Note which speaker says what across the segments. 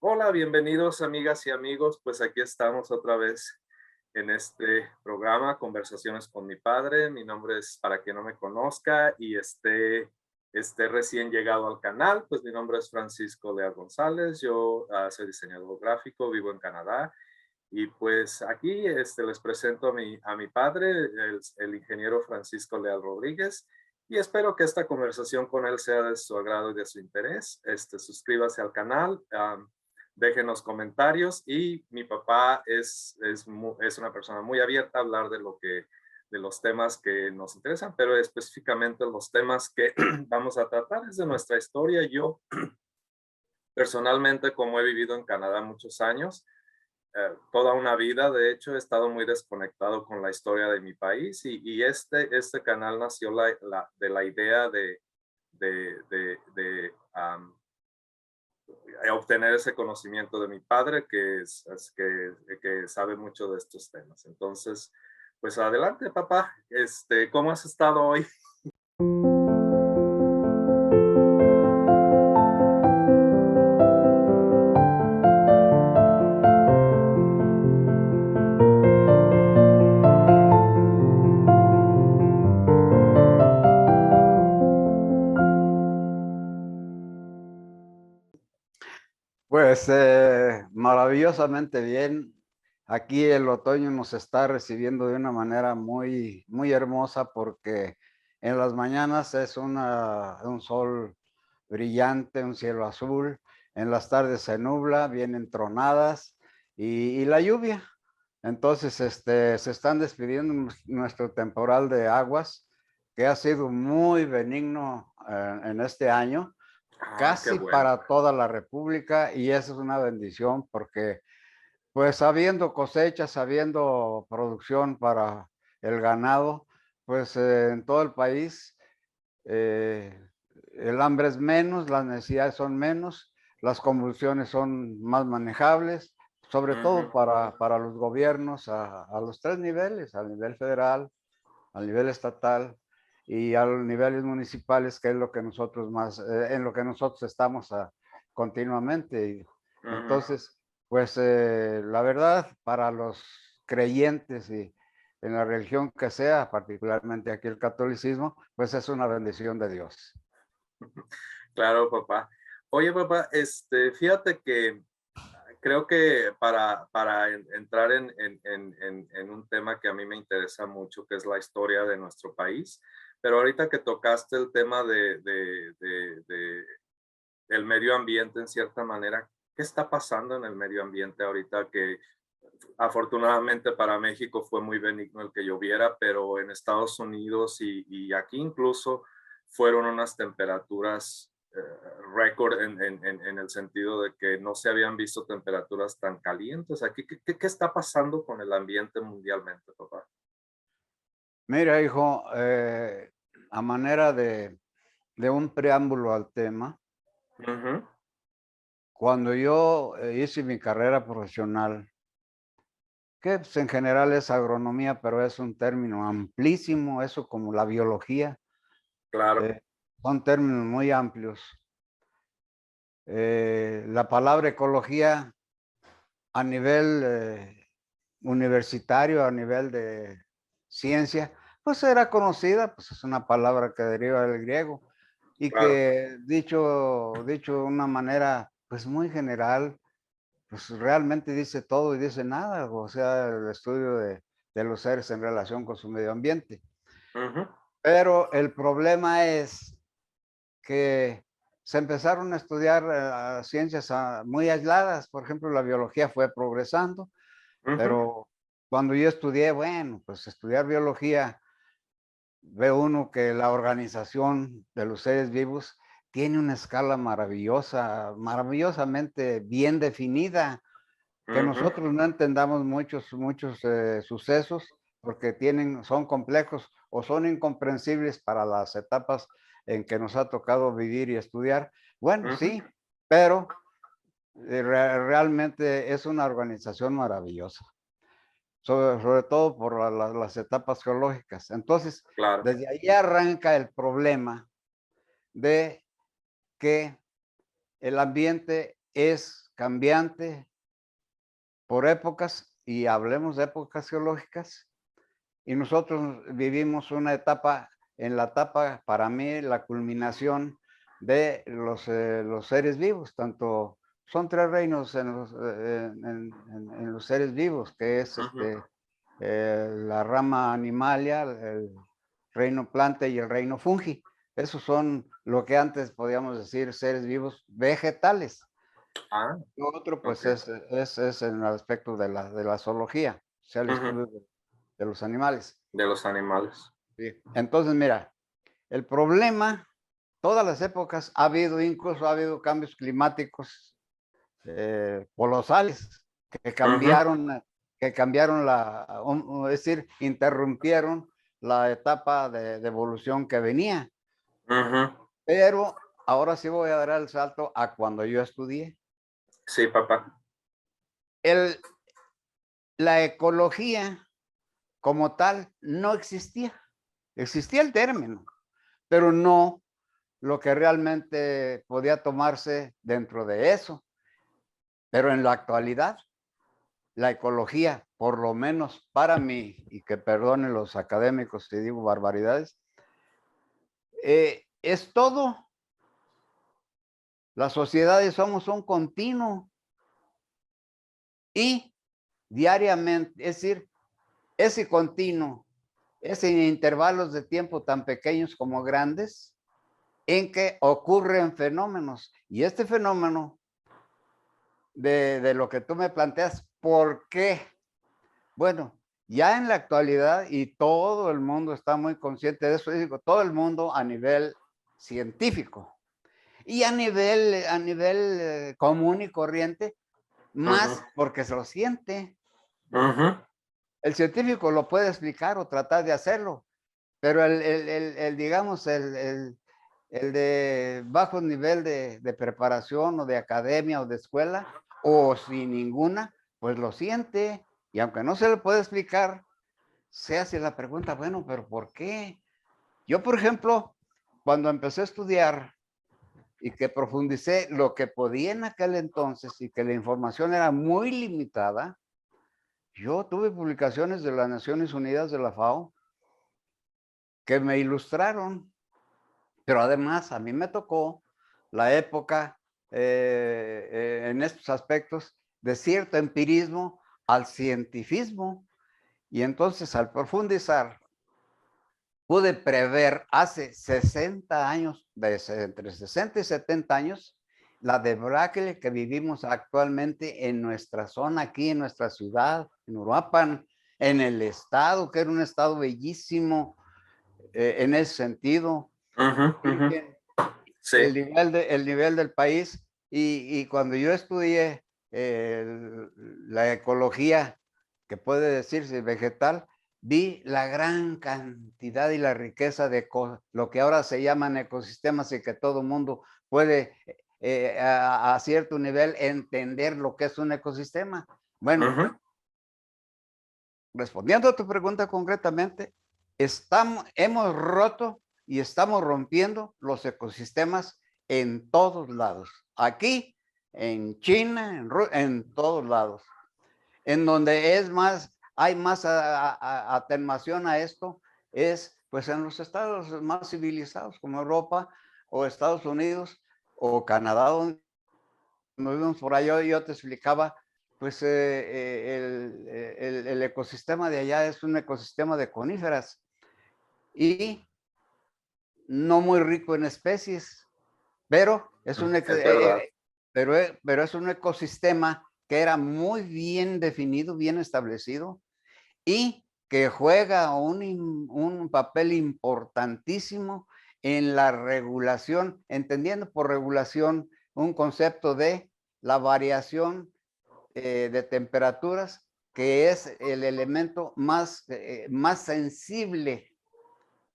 Speaker 1: Hola, bienvenidos amigas y amigos. Pues aquí estamos otra vez en este programa, Conversaciones con mi padre. Mi nombre es, para quien no me conozca y esté recién llegado al canal, pues mi nombre es Francisco Leal González. Yo soy diseñador gráfico, vivo en Canadá. Y pues aquí les presento a mi padre, el ingeniero Francisco Leal Rodríguez, y espero que esta conversación con él sea de su agrado y de su interés. Suscríbase al canal, déjenos comentarios, y mi papá es una persona muy abierta a hablar de los temas que nos interesan, pero específicamente los temas que vamos a tratar es de nuestra historia. Yo personalmente, como he vivido en Canadá muchos años, toda una vida, de hecho, he estado muy desconectado con la historia de mi país, y este canal nació de la idea de obtener ese conocimiento de mi padre, que sabe mucho de estos temas. Entonces, pues adelante, papá. ¿Cómo has estado hoy?
Speaker 2: Pues maravillosamente bien. Aquí el otoño nos está recibiendo de una manera muy, muy hermosa porque en las mañanas es un sol brillante, un cielo azul. En las tardes se nubla, vienen tronadas y la lluvia. Entonces, se están despidiendo nuestro temporal de aguas, que ha sido muy benigno en este año,
Speaker 1: Ah, qué
Speaker 2: casi
Speaker 1: bueno.
Speaker 2: para toda la república, y eso es una bendición porque pues habiendo cosechas, habiendo producción para el ganado, pues en todo el país eh, el hambre es menos, las necesidades son menos, las convulsiones son más manejables, sobre todo
Speaker 1: Ujú.
Speaker 2: para los gobiernos a los tres niveles, al nivel federal, al nivel estatal y a los niveles municipales, que es lo que nosotros más, en lo que nosotros estamos continuamente.
Speaker 1: Ujú.
Speaker 2: Entonces, pues la verdad, para los creyentes y en la religión que sea, particularmente aquí el catolicismo, pues es una bendición de Dios.
Speaker 1: Claro, papá. Oye, papá, fíjate que creo que para entrar en un tema que a mí me interesa mucho, que es la historia de nuestro país, pero ahorita que tocaste el tema del medio ambiente en cierta manera, ¿qué está pasando en el medio ambiente ahorita? Que afortunadamente para México fue muy benigno el que lloviera, pero en Estados Unidos y aquí incluso fueron unas temperaturas récord en el sentido de que no se habían visto temperaturas tan calientes. Aquí, ¿qué está pasando con el ambiente mundialmente, papá?
Speaker 2: Mira, hijo, a manera de un preámbulo al tema,
Speaker 1: Ujú.
Speaker 2: cuando yo hice mi carrera profesional, que pues, en general es agronomía, pero es un término amplísimo, eso como la biología,
Speaker 1: Claro.
Speaker 2: eh, son términos muy amplios. La palabra ecología a nivel universitario, a nivel de ciencia, pues era conocida, pues es una palabra que deriva del griego y
Speaker 1: Claro.
Speaker 2: que dicho de una manera pues muy general, pues realmente dice todo y dice nada, o sea, el estudio de los seres en relación con su medio ambiente.
Speaker 1: Ujú.
Speaker 2: Pero el problema es que se empezaron a estudiar ciencias muy aisladas. Por ejemplo, la biología fue progresando,
Speaker 1: Ujú.
Speaker 2: pero cuando yo estudié, bueno, pues estudiar biología, ve uno que la organización de los seres vivos tiene una escala maravillosa, maravillosamente bien definida, que
Speaker 1: Ujú.
Speaker 2: nosotros no entendamos muchos sucesos porque son complejos o son incomprensibles para las etapas en que nos ha tocado vivir y estudiar. Bueno,
Speaker 1: Ujú.
Speaker 2: sí, pero realmente es una organización maravillosa, sobre todo por las etapas geológicas. Entonces,
Speaker 1: Claro.
Speaker 2: desde ahí arranca el problema de que el ambiente es cambiante por épocas, y hablemos de épocas geológicas, y nosotros vivimos una etapa, en la etapa, para mí, la culminación de los seres vivos, tanto son tres reinos en los seres vivos, que es la rama animalia, el reino planta y el reino fungi. Esos son lo que antes podíamos decir seres vivos vegetales.
Speaker 1: Ah,
Speaker 2: Lo otro, pues,
Speaker 1: ok.
Speaker 2: es en el aspecto de la zoología, o sea, el estudio de los animales.
Speaker 1: De los animales.
Speaker 2: Sí. Entonces, mira, el problema, todas las épocas ha habido, incluso ha habido cambios climáticos colosales que cambiaron es decir, interrumpieron la etapa de evolución que venía. Pero ahora sí voy a dar el salto a cuando yo estudié.
Speaker 1: Sí, papá.
Speaker 2: El, la ecología como tal no existía. Existía el término, pero no lo que realmente podía tomarse dentro de eso. Pero en la actualidad, la ecología, por lo menos para mí, y que perdonen los académicos si digo barbaridades, es todo. Las sociedades somos un continuo y diariamente, es decir, ese continuo, es en intervalos de tiempo tan pequeños como grandes, en que ocurren fenómenos. Y este fenómeno de lo que tú me planteas, ¿por qué? Bueno, ya en la actualidad, y todo el mundo está muy consciente de eso, digo, todo el mundo a nivel científico y a nivel común y corriente, más porque se lo siente. El científico lo puede explicar o tratar de hacerlo, pero digamos, el de bajo nivel de preparación o de academia o de escuela, o sin ninguna, pues lo siente. Y aunque no se le puede explicar, se hace la pregunta, bueno, pero ¿por qué? Yo, por ejemplo, cuando empecé a estudiar y que profundicé lo que podía en aquel entonces y que la información era muy limitada, yo tuve publicaciones de las Naciones Unidas de la FAO que me ilustraron, pero además a mí me tocó la época en estos aspectos de cierto empirismo al cientifismo. Y entonces al profundizar, pude prever hace 60 años, entre 60 y 70 años, la debacle que vivimos actualmente en nuestra zona, aquí en nuestra ciudad, en Uruapan, en el estado, que era un estado bellísimo en ese sentido. Virgen,
Speaker 1: Sí.
Speaker 2: el nivel del país. Y cuando yo estudié la ecología, que puede decirse vegetal, vi la gran cantidad y la riqueza de lo que ahora se llaman ecosistemas y que todo mundo puede a cierto nivel entender lo que es un ecosistema. Bueno, respondiendo a tu pregunta concretamente, hemos roto y estamos rompiendo los ecosistemas en todos lados. Aquí, en China, en todos lados. En donde hay más atenuación a esto, es pues en los estados más civilizados como Europa o Estados Unidos o Canadá, donde vivimos por allá. Yo te explicaba, pues el ecosistema de allá es un ecosistema de coníferas y no muy rico en especies, pero es
Speaker 1: Es verdad.
Speaker 2: pero es un ecosistema que era muy bien definido, bien establecido y que juega un papel importantísimo en la regulación, entendiendo por regulación un concepto de la variación de temperaturas, que es el elemento más sensible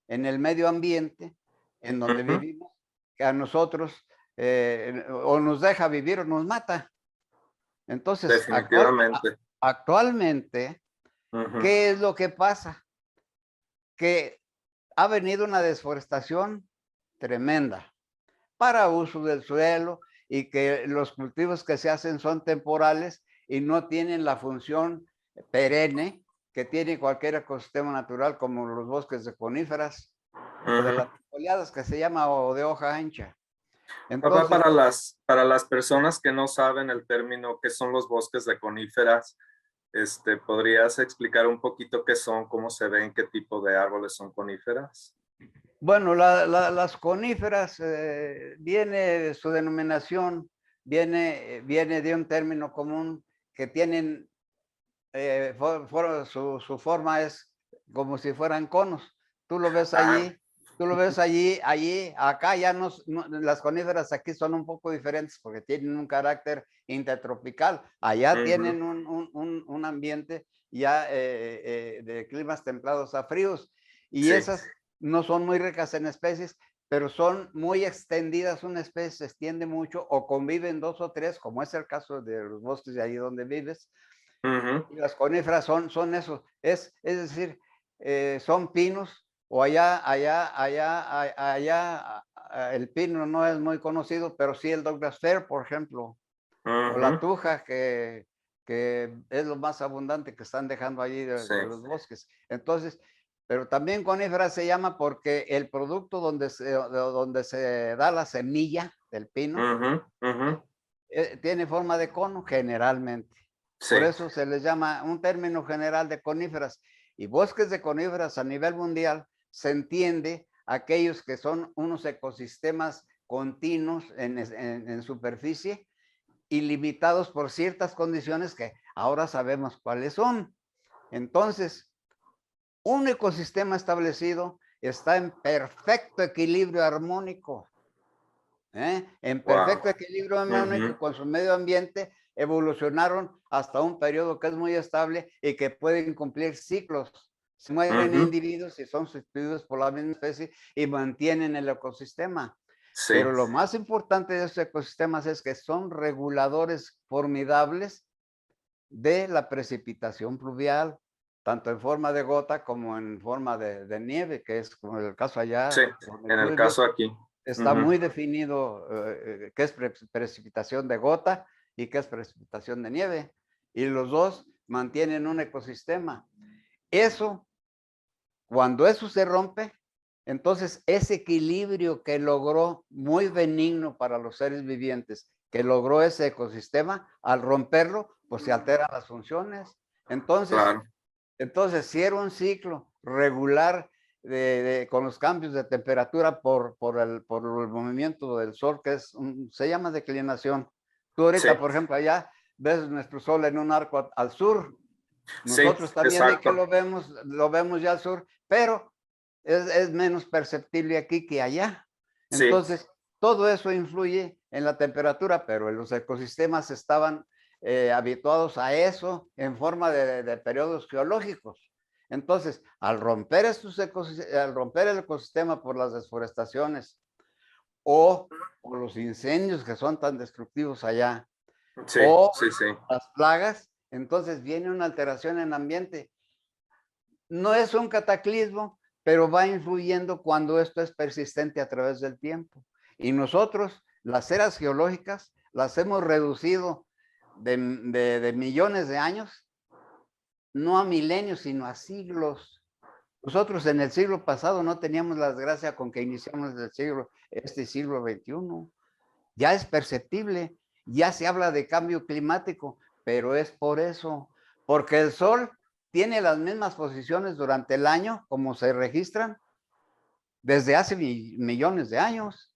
Speaker 2: en el medio ambiente en donde vivimos, que a nosotros o nos deja vivir o nos mata. Entonces,
Speaker 1: Definitivamente.
Speaker 2: actualmente, ¿qué es lo que pasa? Que ha venido una desforestación tremenda para uso del suelo y que los cultivos que se hacen son temporales y no tienen la función perenne que tiene cualquier ecosistema natural, como los bosques de coníferas o de las foliadas, que se llama, o de hoja ancha.
Speaker 1: Papá,
Speaker 2: Entonces,
Speaker 1: para las personas que no saben el término, ¿qué son los bosques de coníferas? ¿Podrías explicar un poquito qué son, cómo se ven, qué tipo de árboles son coníferas?
Speaker 2: bueno, las coníferas, viene su denominación, viene de un término común que tienen, su forma es como si fueran conos. Tú lo ves
Speaker 1: Ah,
Speaker 2: allí, allí, acá ya las coníferas aquí son un poco diferentes porque tienen un carácter intertropical. Allá tienen un ambiente ya, de climas templados a fríos, y
Speaker 1: sí.
Speaker 2: esas no son muy ricas en especies, pero son muy extendidas. Una especie se extiende mucho o conviven dos o tres, como es el caso de los bosques de ahí donde vives. Y las coníferas son eso, es decir, son pinos, o allá, el pino no es muy conocido, pero sí el Douglas fir, por ejemplo, o la tuja, que es lo más abundante que están dejando allí
Speaker 1: Sí.
Speaker 2: de los bosques. Entonces, pero también conífera se llama porque el producto donde se da la semilla del pino, tiene forma de cono generalmente.
Speaker 1: Sí.
Speaker 2: Por eso se les llama un término general de coníferas. Y bosques de coníferas a nivel mundial se entiende aquellos que son unos ecosistemas continuos en superficie y limitados por ciertas condiciones que ahora sabemos cuáles son. Entonces, un ecosistema establecido está en perfecto equilibrio armónico, en
Speaker 1: Wow.
Speaker 2: perfecto equilibrio armónico con su medio ambiente. Evolucionaron hasta un periodo que es muy estable y que pueden cumplir ciclos. Se mueren individuos y son sustituidos por la misma especie y mantienen el ecosistema.
Speaker 1: Sí.
Speaker 2: Pero lo más importante de estos ecosistemas es que son reguladores formidables de la precipitación pluvial, tanto en forma de gota como en forma de nieve, que es como el caso
Speaker 1: Sí,
Speaker 2: allá donde
Speaker 1: en
Speaker 2: tú
Speaker 1: el
Speaker 2: vives.
Speaker 1: caso aquí.
Speaker 2: Está muy definido, qué es precipitación de gota y qué es precipitación de nieve. Y los dos mantienen un ecosistema. Eso, cuando eso se rompe, entonces ese equilibrio que logró, muy benigno para los seres vivientes, que logró ese ecosistema, al romperlo, pues se alteran las funciones. Entonces,
Speaker 1: Claro.
Speaker 2: si era un ciclo regular con los cambios de temperatura por el movimiento del sol, que se llama declinación. Tú
Speaker 1: Sí,
Speaker 2: ahorita, por ejemplo, allá ves nuestro sol en un arco al sur.
Speaker 1: sí,
Speaker 2: Nosotros también aquí
Speaker 1: exacto.
Speaker 2: lo vemos ya al sur, pero es menos perceptible aquí que allá.
Speaker 1: Sí,
Speaker 2: Entonces, todo eso influye en la temperatura, pero los ecosistemas estaban, habituados a eso en forma de periodos geológicos. Entonces, al romper el ecosistema por las desforestaciones o por los incendios que son tan destructivos allá,
Speaker 1: sí,
Speaker 2: o
Speaker 1: sí, sí.
Speaker 2: las plagas, entonces viene una alteración en el ambiente. No es un cataclismo, pero va influyendo cuando esto es persistente a través del tiempo. Y nosotros, las eras geológicas, las hemos reducido de millones de años, no a milenios, sino a siglos. Nosotros en el siglo pasado no teníamos la desgracia con que iniciamos este siglo XXI. Ya es perceptible, ya se habla de cambio climático, pero es por eso, porque el Sol tiene las mismas posiciones durante el año como se registran desde hace millones de años,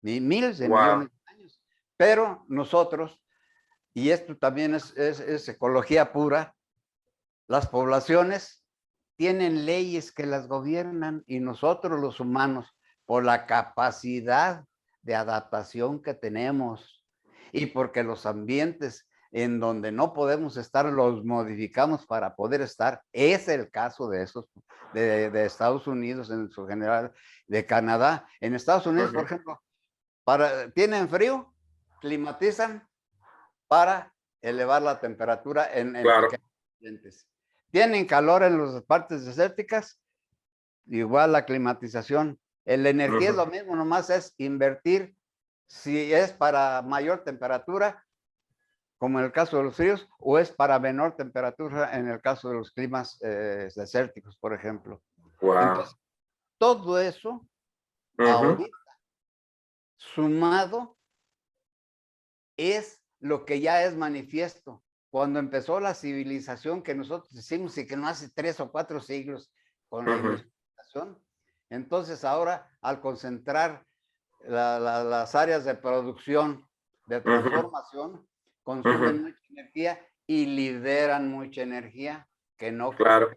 Speaker 2: miles de
Speaker 1: Wow.
Speaker 2: millones de años. Pero nosotros, y esto también es ecología pura, las poblaciones tienen leyes que las gobiernan, y nosotros los humanos, por la capacidad de adaptación que tenemos y porque los ambientes en donde no podemos estar los modificamos para poder estar, es el caso de esos, de Estados Unidos en su general, de Canadá. En Estados Unidos, por ejemplo, tienen frío, climatizan para elevar la temperatura en
Speaker 1: Claro.
Speaker 2: pequeños ambientes. Tienen calor en las partes desérticas, igual la climatización. La energía es lo mismo, nomás es invertir si es para mayor temperatura, como en el caso de los fríos, o es para menor temperatura en el caso de los climas desérticos, por ejemplo.
Speaker 1: Wow.
Speaker 2: Entonces, todo eso
Speaker 1: Ujú,
Speaker 2: ahorita sumado es lo que ya es manifiesto. Cuando empezó la civilización que nosotros hicimos y que no hace 3 o 4 siglos con la
Speaker 1: ujú,
Speaker 2: industrialización, entonces ahora al concentrar las áreas de producción, de
Speaker 1: ujú,
Speaker 2: transformación,
Speaker 1: ujú.
Speaker 2: consumen mucha energía y liberan mucha energía que no.
Speaker 1: Claro.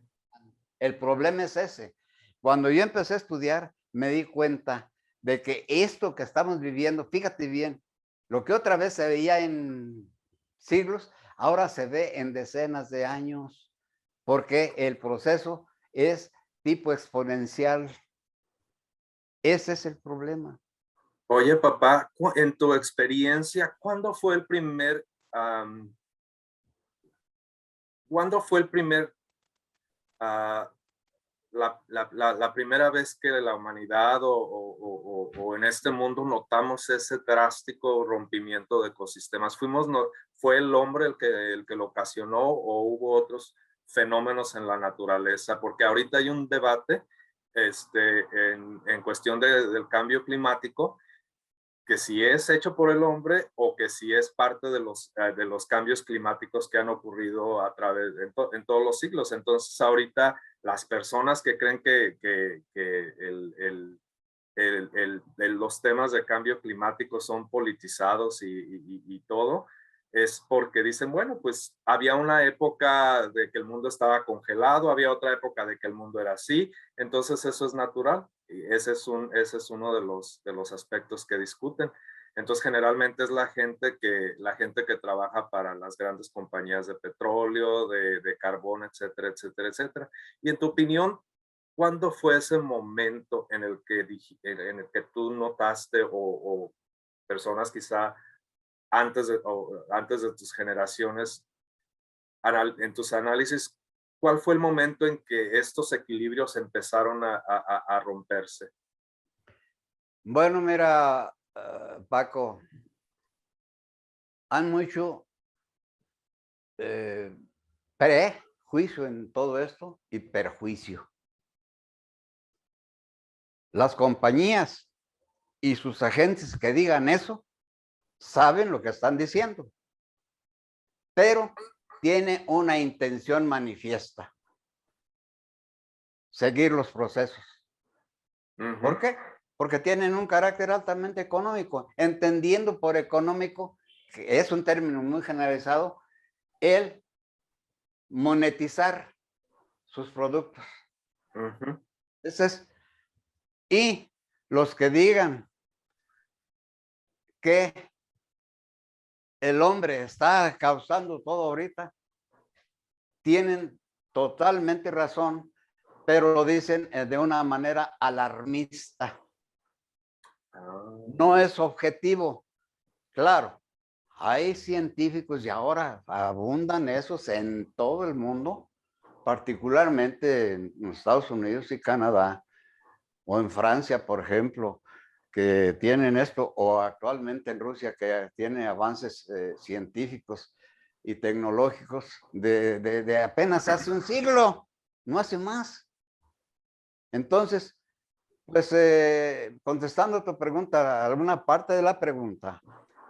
Speaker 2: El problema es ese. Cuando yo empecé a estudiar, me di cuenta de que esto que estamos viviendo, fíjate bien, lo que otra vez se veía en siglos, ahora se ve en decenas de años, porque el proceso es tipo exponencial. Ese es el problema.
Speaker 1: Oye, papá, en tu experiencia, ¿cuándo fue el primer, ah, la primera vez que la humanidad o en este mundo notamos ese drástico rompimiento de ecosistemas? ¿Fue el hombre el que lo ocasionó o hubo otros fenómenos en la naturaleza? Porque ahorita hay un debate en cuestión del cambio climático, que si es hecho por el hombre o que si es parte de los cambios climáticos que han ocurrido en todos los siglos. Entonces, ahorita las personas que creen que los temas de cambio climático son politizados y todo, es porque dicen, bueno, pues había una época de que el mundo estaba congelado, había otra época de que el mundo era así, entonces eso es natural. Y ese es uno de los aspectos que discuten. Entonces, generalmente es la gente que trabaja para las grandes compañías de petróleo, de carbón, etcétera, etcétera, etcétera. Y en tu opinión, ¿cuándo fue ese momento en el que tú notaste o personas quizá antes de tus generaciones, en tus análisis, cuál fue el momento en que estos equilibrios empezaron a romperse?
Speaker 2: Bueno, mira, Paco, hay mucho eh, prejuicio en todo esto y perjuicio. Las compañías y sus agentes que digan eso saben lo que están diciendo, pero tiene una intención manifiesta, seguir los procesos. ¿Por
Speaker 1: Ujú,
Speaker 2: qué? Porque tienen un carácter altamente económico, entendiendo por económico, que es un término muy generalizado, el monetizar sus productos.
Speaker 1: ujú,
Speaker 2: Ese es, y los que digan que el hombre está causando todo ahorita, tienen totalmente razón, pero lo dicen de una manera alarmista.
Speaker 1: ah,
Speaker 2: No es objetivo. Claro, hay científicos y ahora abundan esos en todo el mundo, particularmente en Estados Unidos y Canadá, o en Francia, por ejemplo, que tienen esto, o actualmente en Rusia, que tiene avances científicos y tecnológicos de apenas hace un siglo, no hace más. Entonces, pues contestando tu pregunta, alguna parte de la pregunta,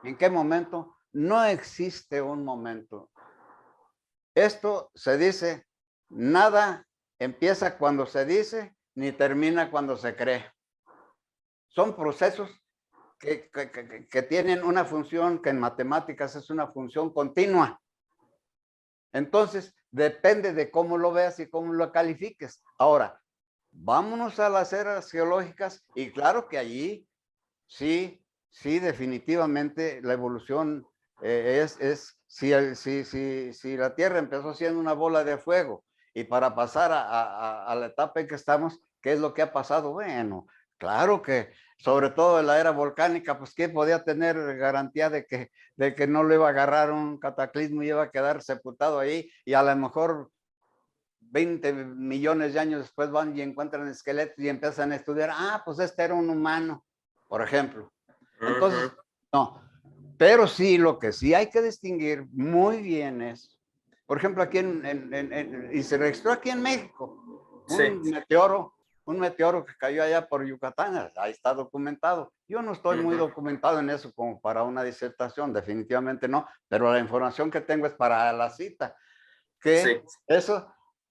Speaker 2: ¿en qué momento? No existe un momento. Esto se dice, nada empieza cuando se dice, ni termina cuando se cree. Son procesos que tienen una función que en matemáticas es una función continua. Entonces, depende de cómo lo veas y cómo lo califiques. Ahora, vámonos a las eras geológicas y claro que allí sí, sí, definitivamente la evolución si la Tierra empezó siendo una bola de fuego y para pasar a la etapa en que estamos, ¿qué es lo que ha pasado? Bueno, claro que sobre todo en la era volcánica, pues ¿qué podía tener garantía de que no le iba a agarrar un cataclismo y iba a quedar sepultado ahí y a lo mejor 20 millones de años después van y encuentran esqueletos y empiezan a estudiar, pues este era un humano, por ejemplo. Entonces,
Speaker 1: ujú.
Speaker 2: No, pero sí, lo que sí hay que distinguir muy bien es, por ejemplo, aquí y se registró aquí en México,
Speaker 1: Sí.
Speaker 2: un meteoro que cayó allá por Yucatán, ahí está documentado. Yo no estoy muy documentado en eso como para una disertación, definitivamente no, pero la información que tengo es para la cita,
Speaker 1: Sí.
Speaker 2: que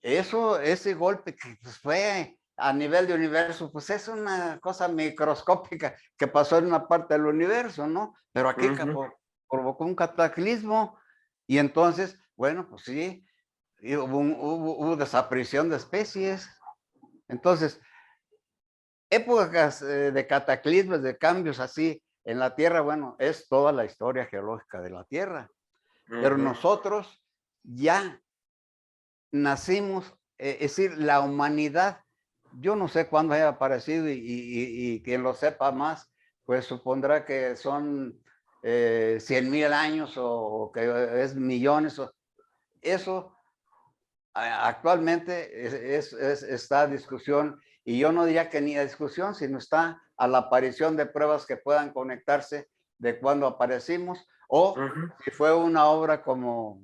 Speaker 2: ese golpe que pues, fue a nivel de universo, pues es una cosa microscópica que pasó en una parte del universo, ¿no? Pero aquí provocó un cataclismo y entonces, bueno, pues sí, y hubo desaparición de especies. Entonces, épocas de cataclismos, de cambios así en la Tierra, bueno, es toda la historia geológica de la Tierra. Pero nosotros ya nacimos, es decir, la humanidad, yo no sé cuándo haya aparecido y quien lo sepa más, pues supondrá que son 100,000 años o que es millones. Eso actualmente está a discusión y yo no diría que ni a discusión, sino está a la aparición de pruebas que puedan conectarse de cuando aparecimos o si fue una obra como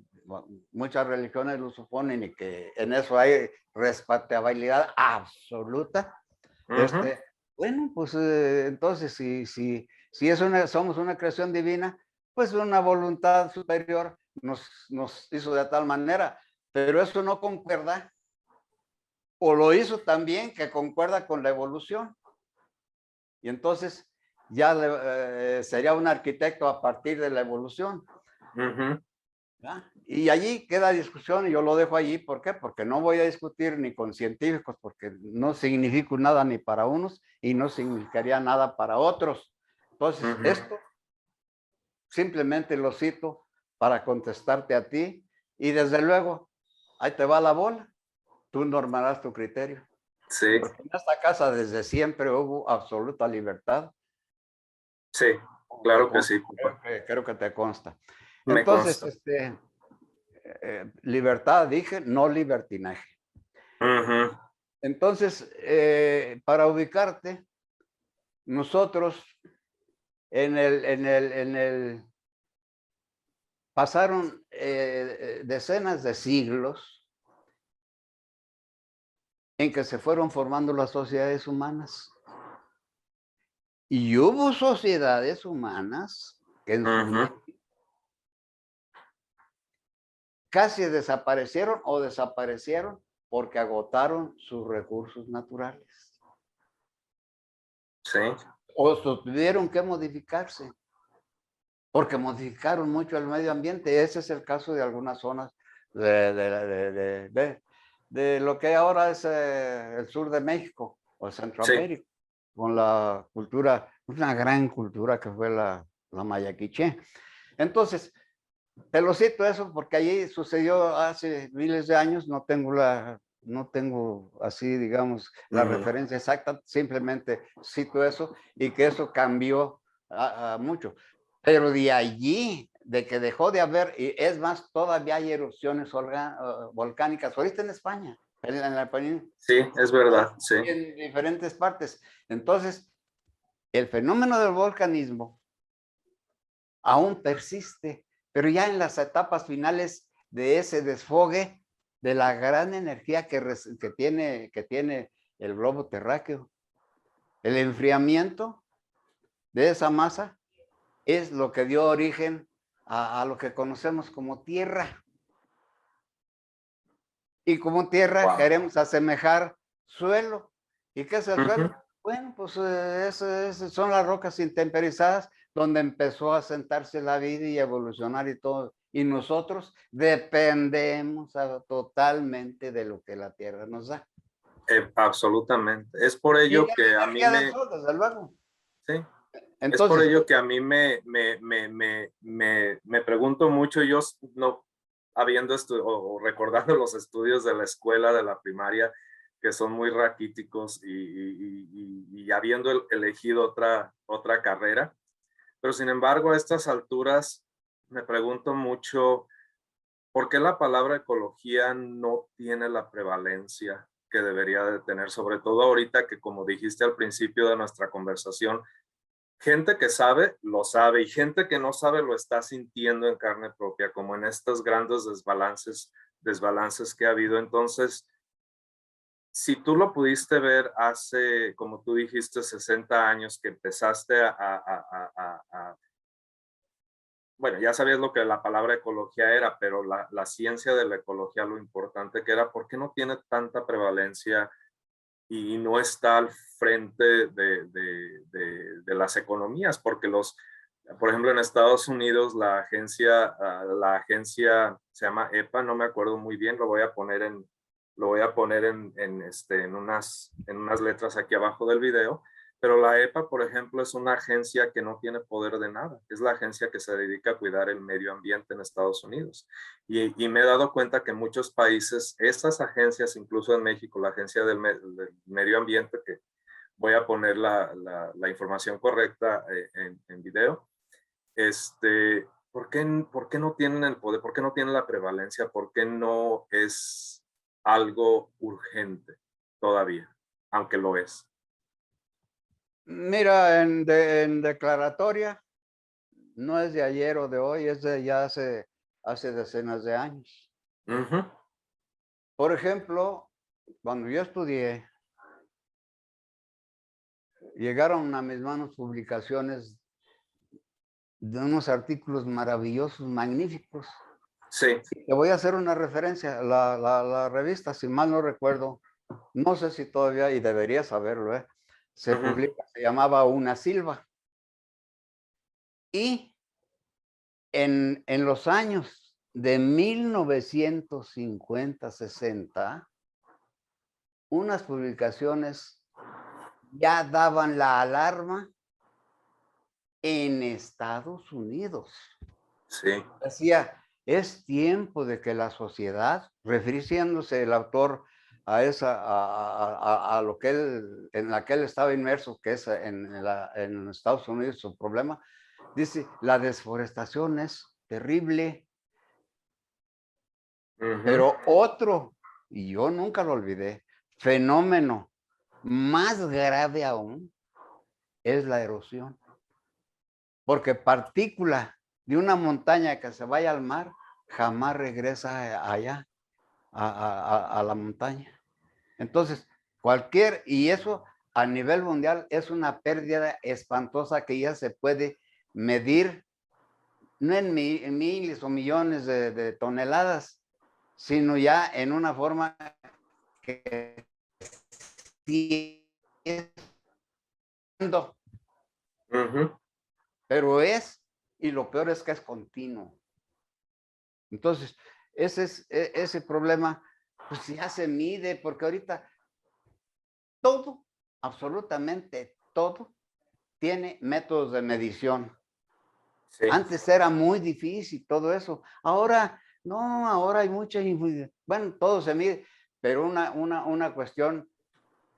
Speaker 2: muchas religiones lo suponen y que en eso hay respetabilidad absoluta. Bueno, pues entonces si somos una creación divina, pues una voluntad superior nos hizo de tal manera, pero eso no concuerda, o lo hizo también que concuerda con la evolución. Y entonces ya sería un arquitecto a partir de la evolución. ¿Ya? Y allí queda discusión y yo lo dejo allí. ¿Por qué? Porque no voy a discutir ni con científicos, porque no significa nada ni para unos y no significaría nada para otros. Entonces, esto simplemente lo cito para contestarte a ti y desde luego, ahí te va la bola. Tú normarás tu criterio.
Speaker 1: Sí,
Speaker 2: Porque en esta casa desde siempre hubo absoluta libertad.
Speaker 1: sí, claro que sí, papá.
Speaker 2: Creo que te consta.
Speaker 1: Me
Speaker 2: Entonces,
Speaker 1: consta.
Speaker 2: libertad, dije, no libertinaje. Entonces, para ubicarte, nosotros pasaron decenas de siglos en que se fueron formando las sociedades humanas. Y hubo sociedades humanas que en su día casi desaparecieron o desaparecieron porque agotaron sus recursos naturales
Speaker 1: Sí.
Speaker 2: o tuvieron que modificarse porque modificaron mucho el medio ambiente. Ese es el caso de algunas zonas de lo que ahora es el sur de México o
Speaker 1: Sí.
Speaker 2: Centroamérica, con la cultura, una gran cultura que fue la maya quiché. Entonces, te lo cito eso porque allí sucedió hace miles de años, no tengo así, digamos, la referencia exacta, simplemente cito eso y que eso cambió a mucho. Pero de allí, de que dejó de haber, y es más, todavía hay erupciones volcánicas, ahorita en España, en la península,
Speaker 1: Sí, es verdad, sí.
Speaker 2: en diferentes partes. Entonces, el fenómeno del volcanismo aún persiste, pero ya en las etapas finales de ese desfogue de la gran energía que tiene el globo terráqueo. El enfriamiento de esa masa es lo que dio origen a lo que conocemos como tierra. Y como tierra
Speaker 1: Wow.
Speaker 2: queremos asemejar suelo. ¿Y qué es el suelo? Bueno, pues son las rocas intemperizadas donde empezó a sentarse la vida y evolucionar y todo. Y nosotros dependemos totalmente de lo que la tierra nos da.
Speaker 1: Absolutamente. Es por
Speaker 2: Y
Speaker 1: ello
Speaker 2: de
Speaker 1: que
Speaker 2: la
Speaker 1: a mí
Speaker 2: energía del sol, desde luego.
Speaker 1: sí, es por
Speaker 2: Entonces,
Speaker 1: ello que a mí me pregunto mucho, yo no, habiendo o recordando los estudios de la escuela, de la primaria, que son muy raquíticos y habiendo elegido otra carrera, pero sin embargo a estas alturas me pregunto mucho, ¿por qué la palabra ecología no tiene la prevalencia que debería de tener? Sobre todo ahorita que, como dijiste al principio de nuestra conversación, gente que sabe, lo sabe, y gente que no sabe lo está sintiendo en carne propia, como en estos grandes desbalances que ha habido. Entonces, si tú lo pudiste ver hace, como tú dijiste, 60 años que empezaste bueno, ya sabías lo que la palabra ecología era, pero la ciencia de la ecología, lo importante que era, ¿por qué no tiene tanta prevalencia y no está al frente de las economías? Porque por ejemplo, en Estados Unidos, la agencia se llama EPA, no me acuerdo muy bien, lo voy a poner en unas letras aquí abajo del video, pero la EPA, por ejemplo, es una agencia que no tiene poder de nada. Es la agencia que se dedica a cuidar el medio ambiente en Estados Unidos. Y me he dado cuenta que en muchos países, estas agencias, incluso en México, la Agencia del Medio Ambiente, que voy a poner la información correcta en video, ¿por qué no tienen el poder? ¿Por qué no tienen la prevalencia? ¿Por qué no es algo urgente todavía? Aunque lo es.
Speaker 2: Mira, en declaratoria, no es de ayer o de hoy, es de ya hace decenas de años.
Speaker 1: Ujú.
Speaker 2: Por ejemplo, cuando yo estudié, llegaron a mis manos publicaciones de unos artículos maravillosos, magníficos.
Speaker 1: Sí.
Speaker 2: Te voy a hacer una referencia. La revista, si mal no recuerdo, no sé si todavía, y debería saberlo, se llamaba Una Silva. Y en los años de 1950, 60, unas publicaciones ya daban la alarma en Estados Unidos.
Speaker 1: Sí.
Speaker 2: Decía, es tiempo de que la sociedad, refiriéndose el autor a lo que en la que él estaba inmerso, que es en Estados Unidos, su problema, dice, la desforestación es terrible, pero otro, y yo nunca lo olvidé, fenómeno más grave aún es la erosión, porque partícula de una montaña que se vaya al mar jamás regresa allá a la montaña. Entonces, y eso a nivel mundial es una pérdida espantosa que ya se puede medir, no en miles o millones de toneladas, sino ya en una forma que pero y lo peor es que es continuo. Entonces, ese problema, pues ya se mide, porque ahorita todo, absolutamente todo, tiene métodos de medición.
Speaker 1: Sí.
Speaker 2: Antes era muy difícil todo eso. Ahora, no, ahora hay mucha, bueno, todo se mide, pero una cuestión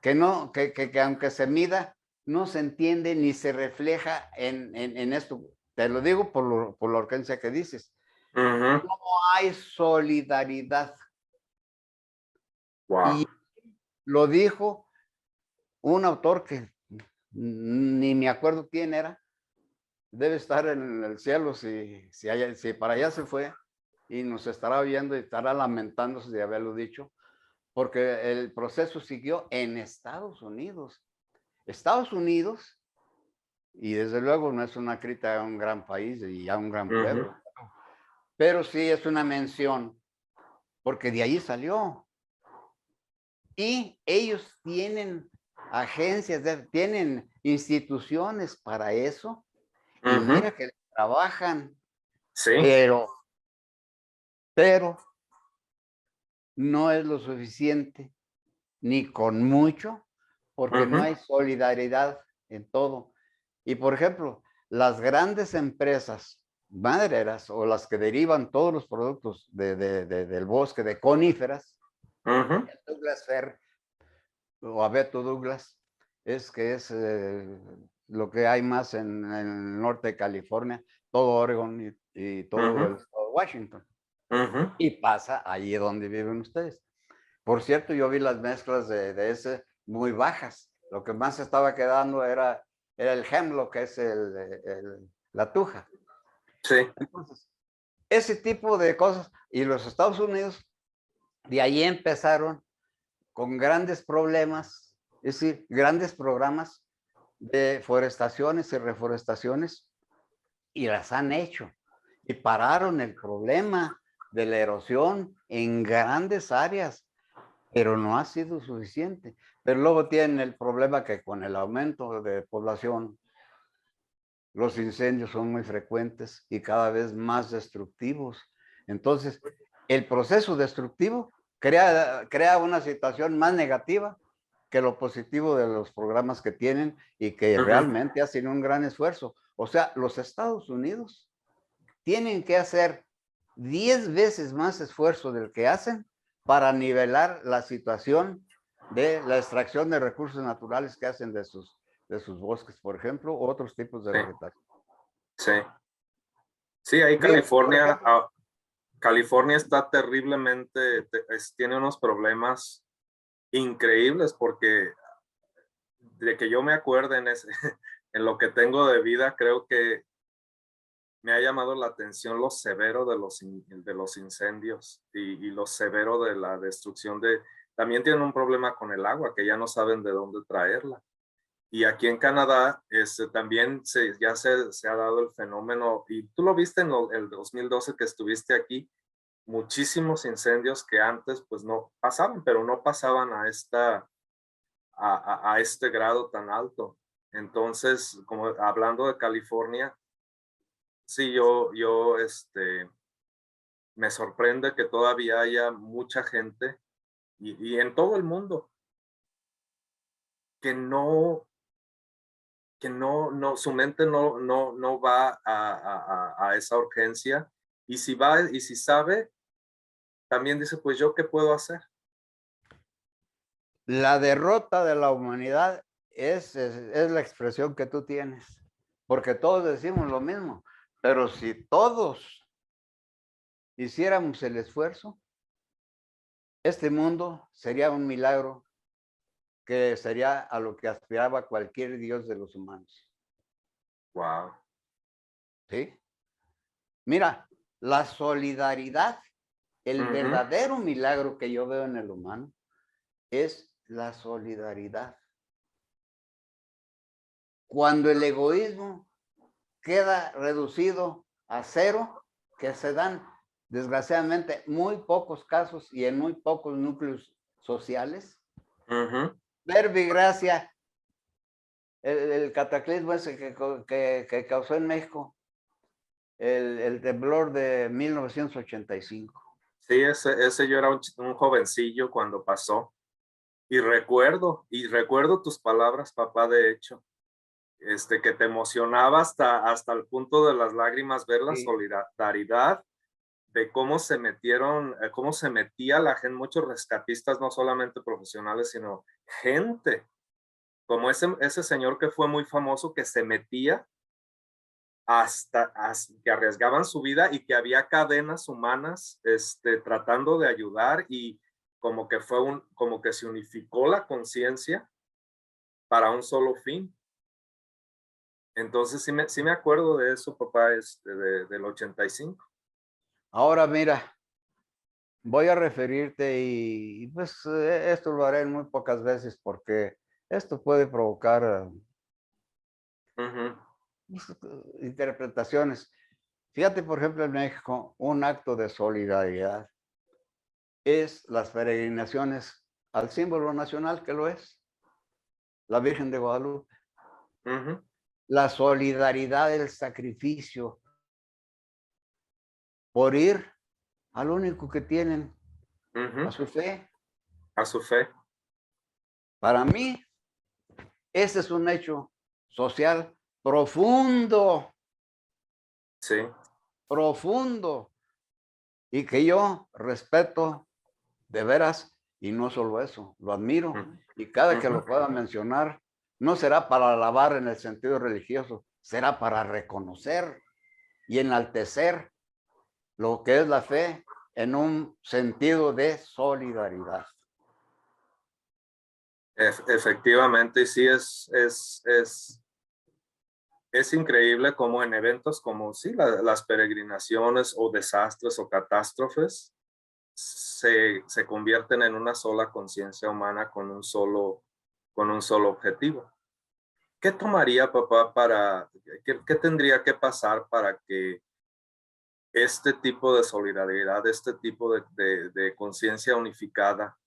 Speaker 2: que no, que aunque se mida, no se entiende ni se refleja en esto. Te lo digo por la urgencia que dices. No hay solidaridad.
Speaker 1: Wow.
Speaker 2: Y lo dijo un autor que ni me acuerdo quién era, debe estar en el cielo si para allá se fue y nos estará viendo y estará lamentándose de haberlo dicho, porque el proceso siguió en Estados Unidos. Estados Unidos, y desde luego no es una crítica a un gran país y a un gran pueblo, pero sí es una mención, porque de ahí salió. Y ellos tienen agencias, tienen instituciones para eso, y mira que trabajan,
Speaker 1: Sí.
Speaker 2: pero no es lo suficiente, ni con mucho, porque no hay solidaridad en todo. Y por ejemplo, las grandes empresas madereras o las que derivan todos los productos del bosque de coníferas, Douglas Fir o Abeto Douglas, es lo que hay más en el norte de California, todo Oregon y todo el estado de Washington. Y pasa allí donde viven ustedes. Por cierto, yo vi las mezclas de ese muy bajas. Lo que más estaba quedando era el hemlock, que es la tuja.
Speaker 1: Sí.
Speaker 2: Entonces, ese tipo de cosas, y los Estados Unidos, de ahí empezaron con grandes problemas, es decir, grandes programas de forestaciones y reforestaciones, y las han hecho. Y pararon el problema de la erosión en grandes áreas, pero no ha sido suficiente. Pero luego tienen el problema que con el aumento de población, los incendios son muy frecuentes y cada vez más destructivos. Entonces, el proceso destructivo crea una situación más negativa que lo positivo de los programas que tienen y que realmente hacen un gran esfuerzo. O sea, los Estados Unidos tienen que hacer 10 veces más esfuerzo del que hacen para nivelar la situación de la extracción de recursos naturales que hacen de sus bosques, por ejemplo, u otros tipos de vegetación.
Speaker 1: Sí. Sí, ahí California, California está terriblemente, tiene unos problemas increíbles porque de que yo me acuerde en lo que tengo de vida, creo que me ha llamado la atención lo severo de los incendios y lo severo de la destrucción también tienen un problema con el agua, que ya no saben de dónde traerla. Y aquí en Canadá también ya se ha dado el fenómeno, y tú lo viste en el 2012 que estuviste aquí, muchísimos incendios que antes pues no pasaban, pero no pasaban a este grado tan alto. Entonces, como hablando de California, sí, me sorprende que todavía haya mucha gente y en todo el mundo que su mente no va a esa urgencia. Y si va, y si sabe, también dice, pues yo qué puedo hacer.
Speaker 2: La derrota de la humanidad es la expresión que tú tienes, porque todos decimos lo mismo, pero si todos hiciéramos el esfuerzo, este mundo sería un milagro que sería a lo que aspiraba cualquier dios de los humanos.
Speaker 1: Wow.
Speaker 2: ¿Sí? Mira, la solidaridad, el verdadero milagro que yo veo en el humano es la solidaridad. Cuando el egoísmo queda reducido a cero, que se dan desgraciadamente muy pocos casos y en muy pocos núcleos sociales. Verbigracia, el cataclismo ese que causó en México, el temblor de 1985.
Speaker 1: Sí, ese yo era un jovencillo cuando pasó. Y recuerdo tus palabras, papá, de hecho, que te emocionaba hasta el punto de las lágrimas ver la solidaridad de cómo cómo se metía la gente, muchos rescatistas, no solamente profesionales, sino gente, como ese señor que fue muy famoso, que se metía hasta que arriesgaban su vida y que había cadenas humanas tratando de ayudar y como que como que se unificó la conciencia para un solo fin. Entonces sí me acuerdo de eso, papá, del 85.
Speaker 2: Ahora mira, voy a referirte y pues esto lo haré en muy pocas veces porque esto puede provocar interpretaciones. Fíjate, por ejemplo, en México, un acto de solidaridad es las peregrinaciones al símbolo nacional, que lo es, la Virgen de Guadalupe. La solidaridad del sacrificio por ir al único que tienen, a su fe.
Speaker 1: A su fe.
Speaker 2: Para mí, ese es un hecho social profundo.
Speaker 1: Sí.
Speaker 2: Profundo. Y que yo respeto de veras, y no solo eso, lo admiro. Y cada que lo pueda mencionar, no será para alabar en el sentido religioso, será para reconocer y enaltecer lo que es la fe en un sentido de solidaridad.
Speaker 1: Efectivamente, sí es Es increíble cómo en eventos como sí, las peregrinaciones o desastres o catástrofes se convierten en una sola conciencia humana con un solo objetivo. ¿Qué tomaría, papá, qué tendría que pasar para que este tipo de solidaridad, este tipo de conciencia unificada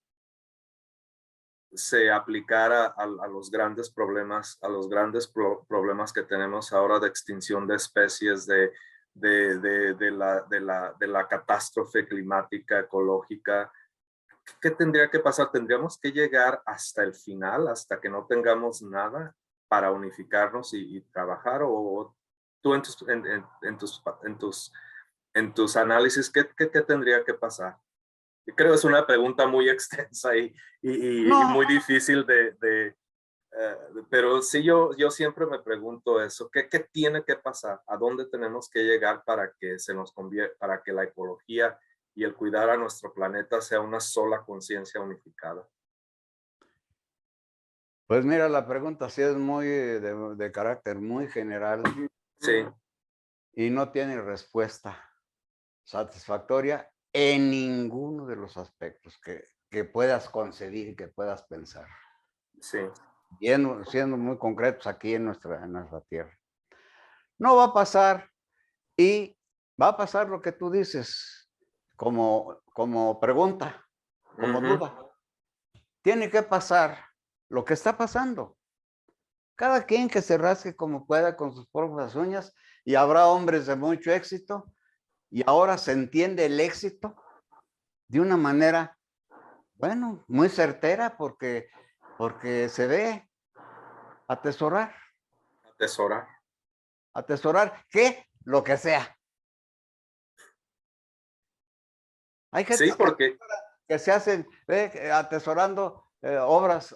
Speaker 1: se aplicara a los grandes problemas, problemas que tenemos ahora de extinción de especies, de la catástrofe climática, ecológica? ¿Qué tendría que pasar? ¿Tendríamos que llegar hasta el final, hasta que no tengamos nada para unificarnos y trabajar? ¿O tú en tus análisis, qué tendría que pasar? Creo que es una pregunta muy extensa y
Speaker 2: No,
Speaker 1: muy difícil pero sí, yo siempre me pregunto eso, ¿qué tiene que pasar? ¿A dónde tenemos que llegar para que para que la ecología y el cuidar a nuestro planeta sea una sola conciencia unificada?
Speaker 2: pues mira, la pregunta sí es muy de carácter muy general
Speaker 1: Sí,
Speaker 2: y no tiene respuesta satisfactoria en ninguno de los aspectos que puedas concebir, que puedas pensar,
Speaker 1: sí,
Speaker 2: siendo muy concretos aquí en nuestra tierra. No va a pasar y va a pasar lo que tú dices como pregunta, como
Speaker 1: ujú,
Speaker 2: duda. Tiene que pasar lo que está pasando. Cada quien que se rasque como pueda con sus propias uñas y habrá hombres de mucho éxito y ahora se entiende el éxito de una manera, bueno, muy certera porque se ve atesorar,
Speaker 1: atesorar.
Speaker 2: atesorar, ¿qué? Lo que sea. Hay
Speaker 1: Sí,
Speaker 2: gentes
Speaker 1: porque,
Speaker 2: que se hacen atesorando obras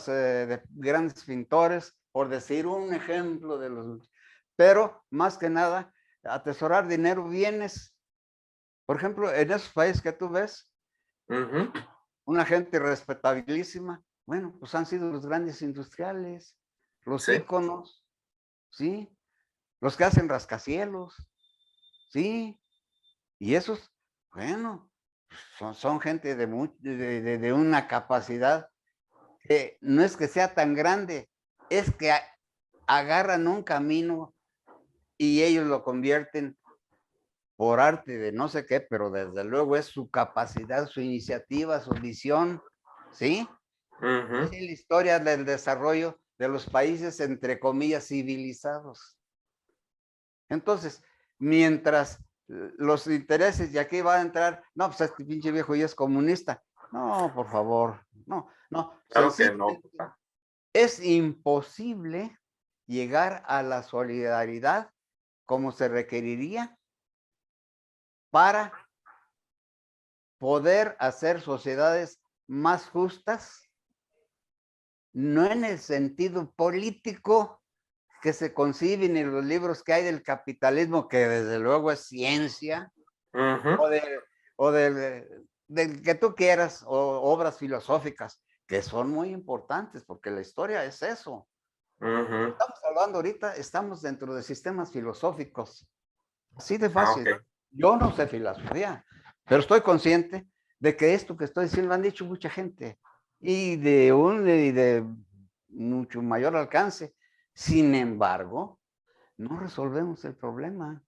Speaker 2: de grandes pintores, por decir un ejemplo de los, pero más que nada, atesorar dinero, bienes. Por ejemplo, en esos países que tú ves,
Speaker 1: ujú,
Speaker 2: una gente respetabilísima, bueno, pues han sido los grandes industriales, los
Speaker 1: sí,
Speaker 2: íconos, ¿sí? Los que hacen rascacielos, ¿sí? Y esos, bueno, son gente de una capacidad que no es que sea tan grande, es que agarran un camino y ellos lo convierten por arte de no sé qué, pero desde luego es su capacidad, su iniciativa, su visión, ¿sí?
Speaker 1: ujú,
Speaker 2: Así la historia del desarrollo de los países, entre comillas, civilizados. Entonces, mientras los intereses, y aquí va a entrar, no, pues este pinche viejo ya es comunista. No, por favor, no, no,
Speaker 1: claro que no,
Speaker 2: sencillamente
Speaker 1: papá.
Speaker 2: es imposible llegar a la solidaridad como se requeriría para poder hacer sociedades más justas, no en el sentido político que se conciben en los libros que hay del capitalismo, que desde luego es ciencia,
Speaker 1: Ujú,
Speaker 2: o, de, o del que tú quieras, o obras filosóficas, que son muy importantes, porque la historia es eso.
Speaker 1: ujú.
Speaker 2: Estamos hablando ahorita, estamos dentro de sistemas filosóficos, así de
Speaker 1: Ah,
Speaker 2: fácil.
Speaker 1: ok.
Speaker 2: Yo no sé filosofía, pero estoy consciente de que esto que estoy diciendo lo han dicho mucha gente y de mucho mayor alcance. Sin embargo, no resolvemos el problema.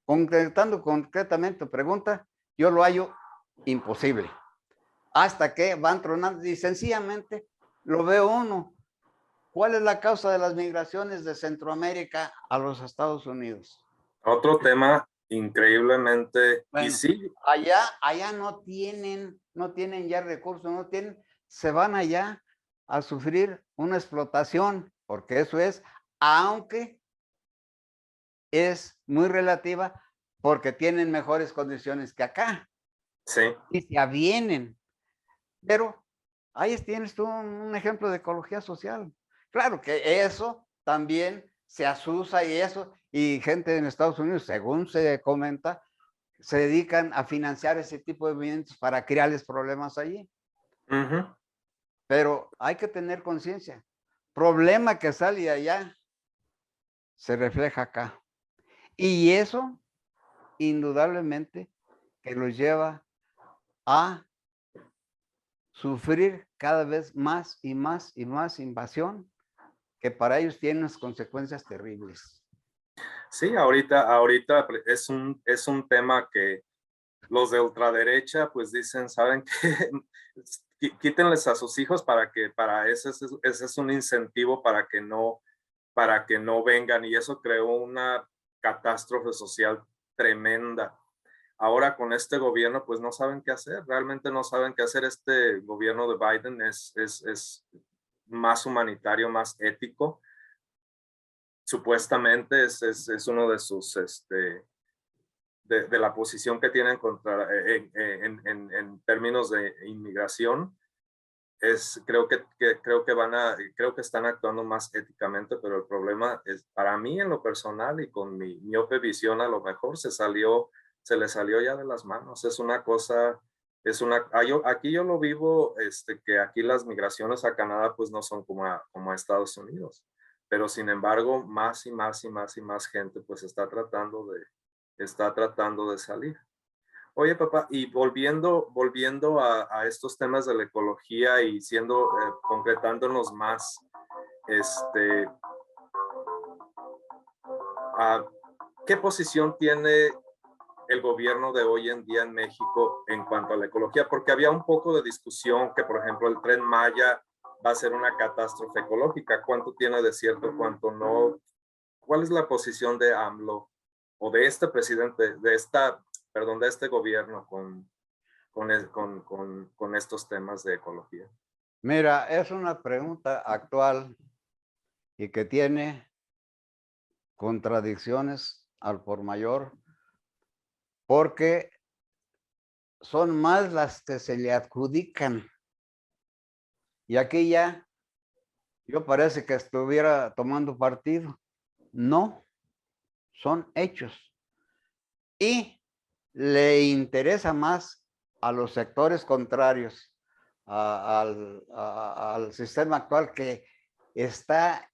Speaker 2: Concretando concretamente tu pregunta, yo lo hallo imposible. Hasta que van tronando y sencillamente lo veo uno. ¿Cuál es la causa de las migraciones de Centroamérica a los Estados Unidos?
Speaker 1: Otro tema increíblemente, y
Speaker 2: Bueno,
Speaker 1: sí,
Speaker 2: allá no tienen ya recursos, se van allá a sufrir una explotación, porque eso es, aunque es muy relativa, porque tienen mejores condiciones que acá
Speaker 1: sí,
Speaker 2: y se avienen. Pero ahí tienes tú un ejemplo de ecología social. Claro que eso también se asusa y eso, y gente en Estados Unidos, según se comenta, se dedican a financiar ese tipo de movimientos para crearles problemas allí.
Speaker 1: ujú,
Speaker 2: Pero hay que tener conciencia. Problema que sale allá, se refleja acá. Y eso, indudablemente, que los lleva a sufrir cada vez más y más y más invasión, que para ellos tiene unas consecuencias terribles.
Speaker 1: Sí, ahorita es un tema que los de ultraderecha pues dicen, ¿saben qué? Quítenles a sus hijos para ese es un incentivo para que no vengan, y eso creó una catástrofe social tremenda. Ahora con este gobierno pues no saben qué hacer, realmente no saben qué hacer. Este gobierno de Biden es más humanitario, más ético. Supuestamente es uno de sus, de la posición que tienen contra, en términos de inmigración. Creo que están actuando más éticamente, pero el problema es, para mí en lo personal y con mi miope visión, a lo mejor se le salió ya de las manos. Es una cosa, aquí yo lo vivo, que aquí las migraciones a Canadá pues no son como a Estados Unidos, pero sin embargo más y más y más y más gente pues está tratando de salir. Oye, papá, y volviendo a estos temas de la ecología y concretándonos más, este, ¿a ¿qué posición tiene el gobierno de hoy en día en México en cuanto a la ecología? Porque había un poco de discusión que, por ejemplo, el Tren Maya va a ser una catástrofe ecológica. ¿Cuánto tiene de cierto, cuánto no? ¿Cuál es la posición de AMLO o de este presidente, de este gobierno con estos temas de ecología?
Speaker 2: Mira, es una pregunta actual y que tiene contradicciones al por mayor, porque son más las que se le adjudican. Y aquí ya, yo parece que estuviera tomando partido. No, son hechos. Y le interesa más a los sectores contrarios al sistema actual, que está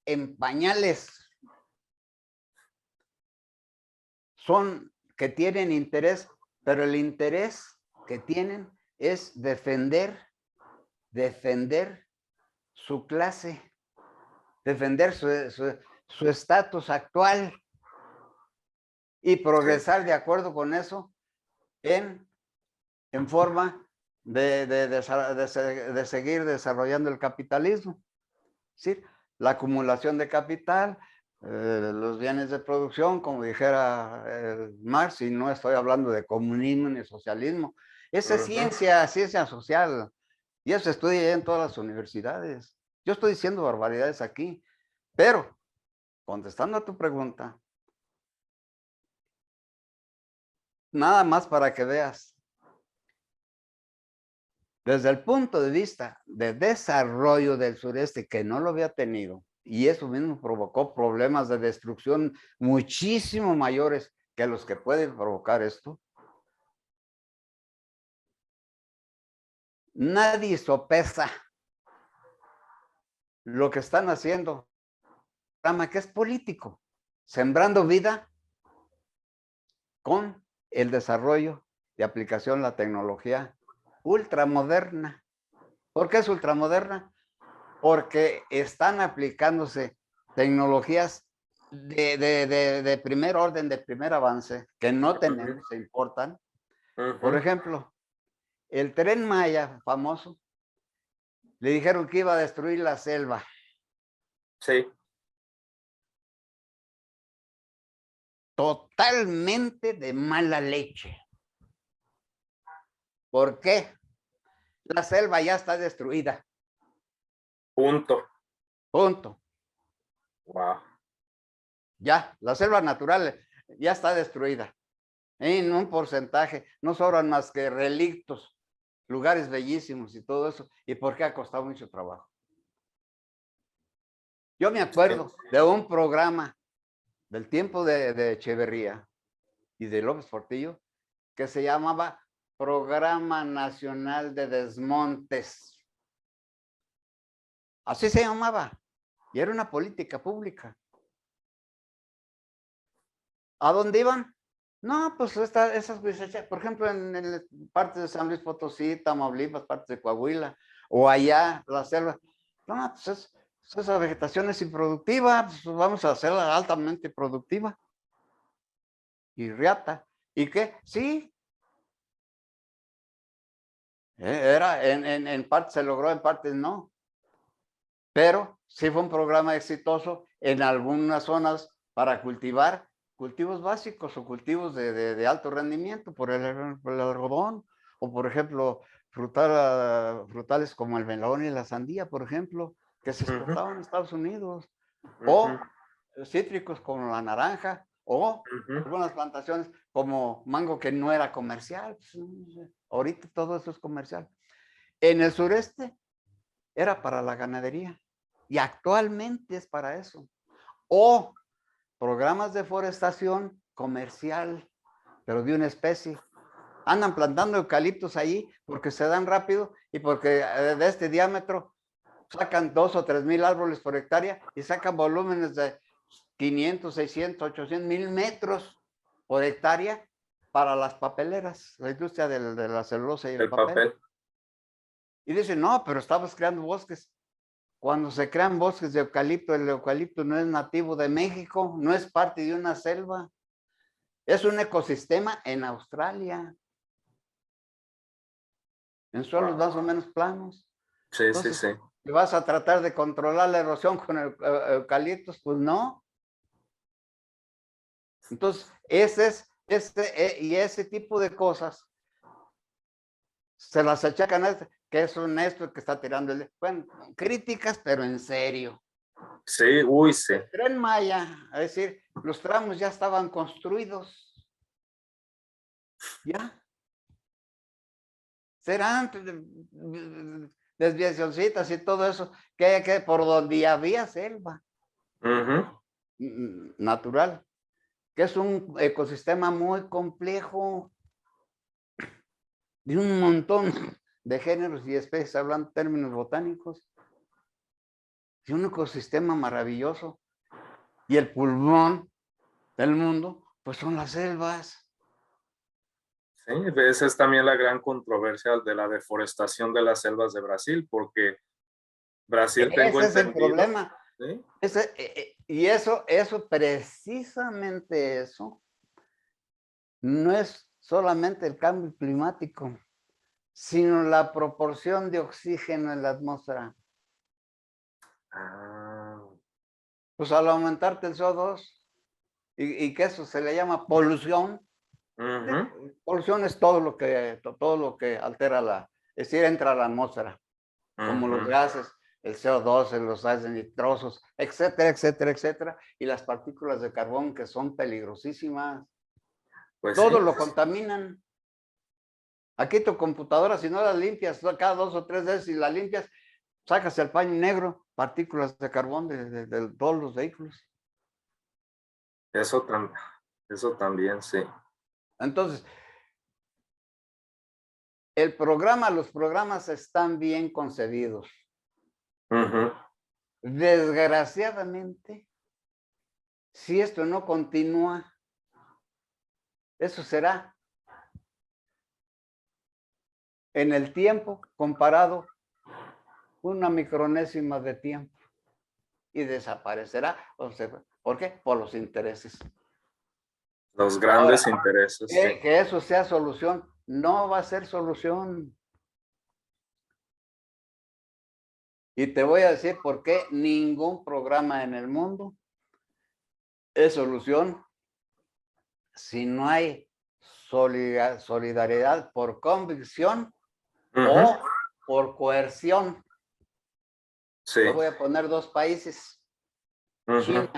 Speaker 2: en pañales. Son que tienen interés, pero el interés que tienen es defender su clase, defender su estatus actual y progresar de acuerdo con eso en forma de seguir desarrollando el capitalismo. ¿Sí? La acumulación de capital, los bienes de producción, como dijera Marx, y no estoy hablando de comunismo ni socialismo. Esa es ciencia social, y eso se estudia en todas las universidades. Yo estoy diciendo barbaridades aquí, pero contestando a tu pregunta, nada más para que veas, desde el punto de vista de desarrollo del sureste, que no lo había tenido, y eso mismo provocó problemas de destrucción muchísimo mayores que los que pueden provocar esto. Nadie sopesa lo que están haciendo, que es político, sembrando vida con el desarrollo de aplicación de la tecnología ultramoderna. ¿Por qué es ultramoderna? Porque están aplicándose tecnologías de primer orden, de primer avance, que no tenemos, se importan. Por ejemplo, el Tren Maya famoso, le dijeron que iba a destruir la selva.
Speaker 1: Sí.
Speaker 2: Totalmente de mala leche. ¿Por qué? La selva ya está destruida.
Speaker 1: Punto.
Speaker 2: Punto.
Speaker 1: Wow.
Speaker 2: Ya, la selva natural ya está destruida. En un porcentaje, no sobran más que relictos, lugares bellísimos y todo eso. ¿Y por qué ha costado mucho trabajo? Yo me acuerdo de un programa del tiempo de Echeverría y de López Portillo que se llamaba Programa Nacional de Desmontes. Así se llamaba. Y era una política pública. ¿A dónde iban? No, pues esas cosechas, por ejemplo, en partes de San Luis Potosí, Tamaulipas, partes de Coahuila, o allá, la selva. No, pues esa vegetación es improductiva, pues vamos a hacerla altamente productiva. Y riata. ¿Y qué? Sí, era, en partes se logró, en partes no. Pero sí fue un programa exitoso en algunas zonas para cultivar cultivos básicos o cultivos de alto rendimiento por el algodón, o por ejemplo, frutales como el melón y la sandía, por ejemplo, que se exportaban a Estados Unidos, o cítricos como la naranja, o algunas plantaciones como mango que no era comercial. Pues, ahorita todo eso es comercial. En el sureste era para la ganadería y actualmente es para eso. O programas de forestación comercial, pero de una especie. Andan plantando eucaliptos ahí porque se dan rápido y porque de este diámetro sacan 2 o 3 mil árboles por hectárea y sacan volúmenes de 500, 600, 800, 1000 metros por hectárea para las papeleras, la industria de la celulosa y el papel. Y dicen, no, pero estamos creando bosques. Cuando se crean bosques de eucalipto, el eucalipto no es nativo de México, no es parte de una selva. Es un ecosistema en Australia, en suelos más o menos planos.
Speaker 1: Sí,
Speaker 2: Entonces,
Speaker 1: sí, sí.
Speaker 2: ¿vas a tratar de controlar la erosión con eucaliptos? Pues no. Entonces, ese tipo de cosas se las achacan a que es un esto que está tirando bueno, críticas, pero en serio.
Speaker 1: Sí, uy, sí.
Speaker 2: El Tren Maya, es decir, los tramos ya estaban construidos. Ya. Serán desviacioncitas y todo eso, que por donde había selva natural, que es un ecosistema muy complejo, de un montón de géneros y especies, hablando en términos botánicos, y un ecosistema maravilloso. Y el pulmón del mundo, pues son las selvas.
Speaker 1: Sí, esa es también la gran controversia de la deforestación de las selvas de Brasil, porque Brasil tengo
Speaker 2: Ese es el
Speaker 1: entendido,
Speaker 2: problema.
Speaker 1: ¿sí?
Speaker 2: Y eso, precisamente eso, no es solamente el cambio climático, sino la proporción de oxígeno en la atmósfera.
Speaker 1: Ah,
Speaker 2: Pues al aumentarte el CO2, y que eso se le llama polución. Polución es todo lo que altera es decir, entra a la atmósfera, como los gases, el CO2, los gases nitrosos, etcétera, etcétera, etcétera, y las partículas de carbón que son peligrosísimas.
Speaker 1: pues sí.
Speaker 2: Todo lo contaminan. Aquí tu computadora, si no la limpias cada 2 o 3 veces y la limpias, sacas el paño negro, partículas de carbón de todos los vehículos.
Speaker 1: Eso también, sí.
Speaker 2: Entonces, los programas están bien concebidos. Desgraciadamente, si esto no continúa, eso será en el tiempo comparado una micronésima de tiempo y desaparecerá. ¿Por qué? Por los intereses.
Speaker 1: Los
Speaker 2: Ahora,
Speaker 1: grandes intereses, sí.
Speaker 2: que eso sea solución, no va a ser solución. Y te voy a decir por qué ningún programa en el mundo es solución si no hay solidaridad por convicción o por coerción.
Speaker 1: Sí.
Speaker 2: Te voy a poner 2 países. China.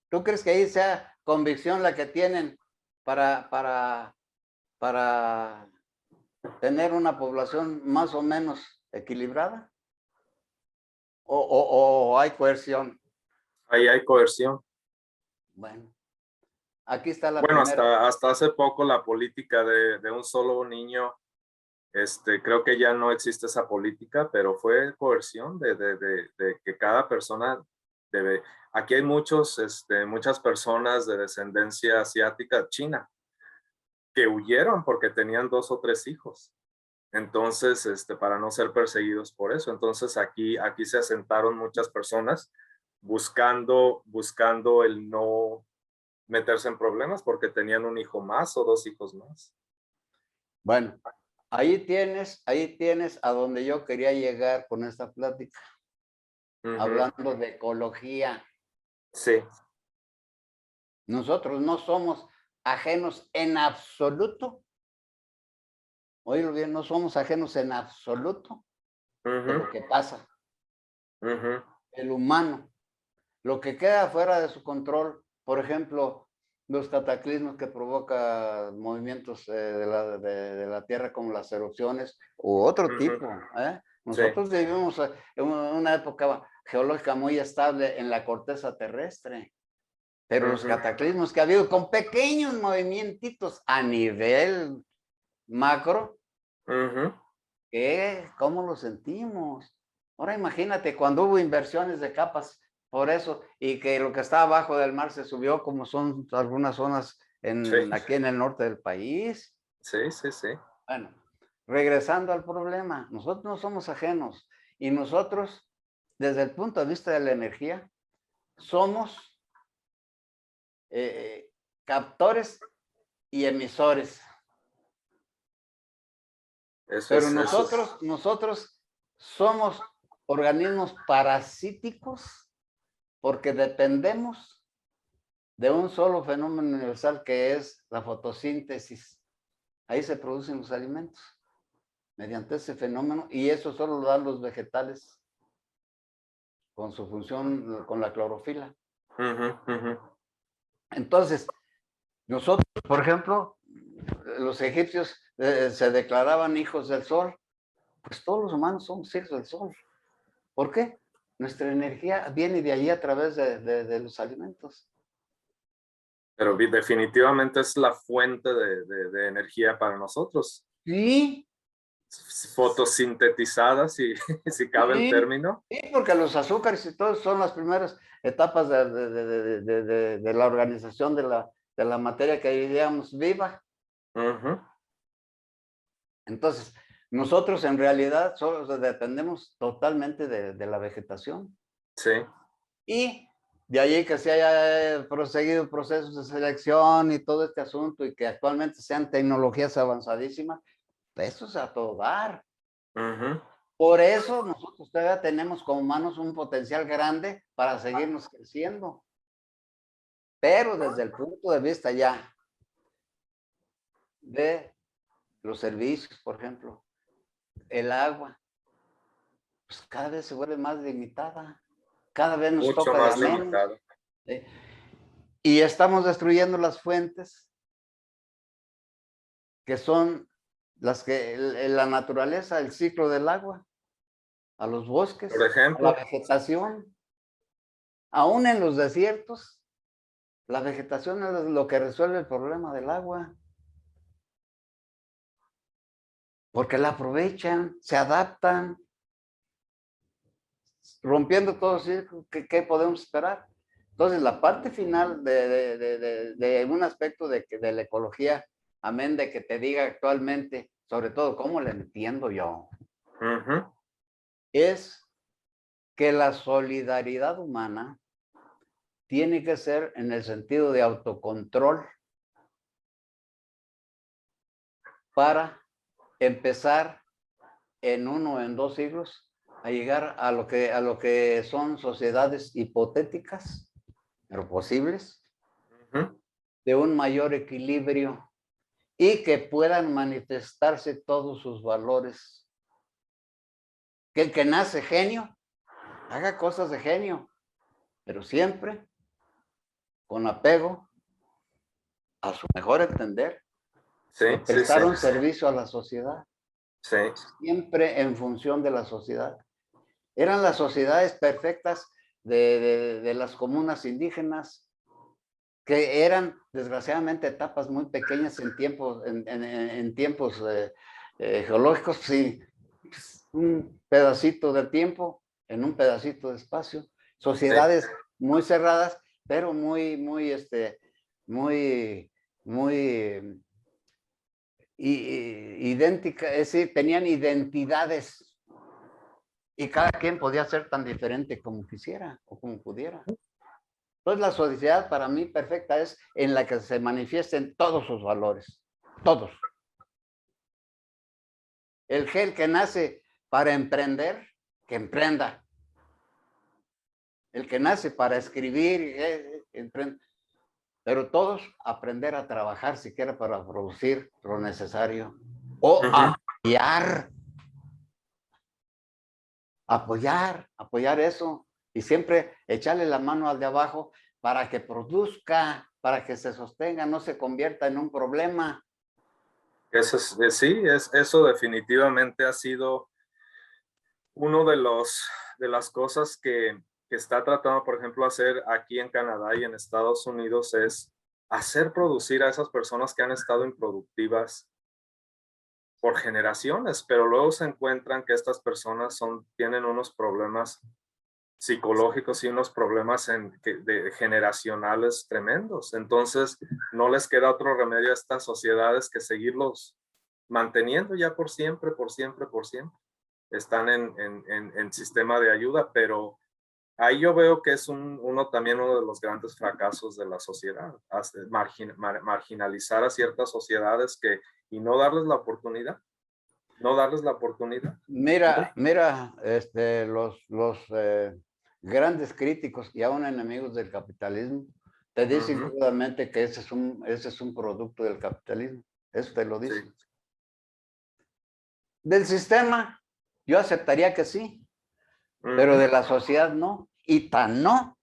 Speaker 2: ¿Tú crees que ahí sea convicción la que tienen para tener una población más o menos equilibrada? ¿O hay coerción?
Speaker 1: Ahí hay coerción.
Speaker 2: Bueno, aquí está la
Speaker 1: Bueno,
Speaker 2: primera.
Speaker 1: hasta hace poco la política de un solo niño, creo que ya no existe esa política, pero fue coerción de que cada persona aquí hay muchas personas de descendencia asiática, china, que huyeron porque tenían 2 o 3 hijos. Entonces, para no ser perseguidos por eso. Entonces, aquí se asentaron muchas personas buscando el no meterse en problemas porque tenían un hijo más o 2 hijos más.
Speaker 2: Bueno, ahí tienes a donde yo quería llegar con esta plática, hablando de ecología.
Speaker 1: Sí.
Speaker 2: Nosotros no somos ajenos en absoluto. Oílo bien, no somos ajenos en absoluto de lo que pasa. El humano, lo que queda fuera de su control, por ejemplo, los cataclismos que provoca movimientos de la Tierra como las erupciones u otro tipo. Nosotros vivimos en una época geológica muy estable en la corteza terrestre, pero los cataclismos que ha habido con pequeños movimientos a nivel macro, ¿cómo lo sentimos? Ahora imagínate cuando hubo inversiones de capas por eso, y que lo que está abajo del mar se subió, como son algunas zonas aquí en el norte del país.
Speaker 1: Sí, sí, sí.
Speaker 2: Bueno, regresando al problema, nosotros no somos ajenos, y nosotros, desde el punto de vista de la energía, somos captores y emisores. Pero nosotros somos organismos parasíticos porque dependemos de un solo fenómeno universal que es la fotosíntesis. Ahí se producen los alimentos mediante ese fenómeno, y eso solo lo dan los vegetales con su función, con la clorofila. Entonces, nosotros, por ejemplo, los egipcios se declaraban hijos del sol. Pues todos los humanos somos hijos del sol. ¿Por qué? Nuestra energía viene de allí a través de los alimentos.
Speaker 1: Pero definitivamente es la fuente de energía para nosotros.
Speaker 2: Sí.
Speaker 1: Fotosintetizada, si cabe el término.
Speaker 2: Sí, porque los azúcares y todo son las primeras etapas de la organización de la materia que diríamos viva. Entonces, nosotros en realidad solo dependemos totalmente de la vegetación.
Speaker 1: Sí.
Speaker 2: Y de ahí que se haya proseguido procesos de selección y todo este asunto, y que actualmente sean tecnologías avanzadísimas, eso es a todo dar. Por eso nosotros todavía tenemos como humanos un potencial grande para seguirnos creciendo. Pero desde el punto de vista ya de los servicios, por ejemplo, el agua, pues cada vez se vuelve más limitada. Cada vez nos
Speaker 1: Mucho
Speaker 2: toca
Speaker 1: más
Speaker 2: de menos.
Speaker 1: limitado.
Speaker 2: Y estamos destruyendo las fuentes que son las que la naturaleza, el ciclo del agua, a los bosques,
Speaker 1: por ejemplo,
Speaker 2: a la vegetación. Aún en los desiertos, la vegetación es lo que resuelve el problema del agua. Porque la aprovechan, se adaptan, rompiendo todo ciclo. ¿Qué podemos esperar? Entonces, la parte final de un aspecto de la ecología, amén de que te diga actualmente, sobre todo cómo la entiendo yo, es que la solidaridad humana tiene que ser en el sentido de autocontrol para empezar en 1 o en 2 siglos a llegar a lo que son sociedades hipotéticas, pero posibles, de un mayor equilibrio, y que puedan manifestarse todos sus valores. Que el que nace genio, haga cosas de genio, pero siempre con apego a su mejor entender, de prestar un servicio a la sociedad.
Speaker 1: Sí.
Speaker 2: Siempre en función de la sociedad. Eran las sociedades perfectas de las comunas indígenas, que eran desgraciadamente etapas muy pequeñas en tiempos geológicos, sí, un pedacito de tiempo en un pedacito de espacio. Sociedades muy cerradas, pero muy, muy, muy idénticas, es decir, tenían identidades y cada quien podía ser tan diferente como quisiera o como pudiera. Entonces la sociedad para mí perfecta es en la que se manifiesten todos sus valores, todos. El que nace para emprender, que emprenda. El que nace para escribir, emprende. Pero todos aprender a trabajar siquiera para producir lo necesario. O apoyar eso. Y siempre echarle la mano al de abajo para que produzca, para que se sostenga, no se convierta en un problema.
Speaker 1: Eso sí, eso definitivamente ha sido uno de las cosas que está tratando, por ejemplo, hacer aquí en Canadá y en Estados Unidos es hacer producir a esas personas que han estado improductivas por generaciones, pero luego se encuentran que estas personas tienen unos problemas psicológicos y unos problemas generacionales tremendos. Entonces, no les queda otro remedio a estas sociedades que seguirlos manteniendo ya por siempre, por siempre, por siempre. Están en sistema de ayuda, pero ahí yo veo que es también uno de los grandes fracasos de la sociedad, marginalizar a ciertas sociedades y no darles la oportunidad. No darles la oportunidad.
Speaker 2: Mira, los grandes críticos y aún enemigos del capitalismo te dicen claramente que ese es un producto del capitalismo. Eso te lo dicen. Sí. Del sistema, yo aceptaría que sí, pero de la sociedad no. Y tan no,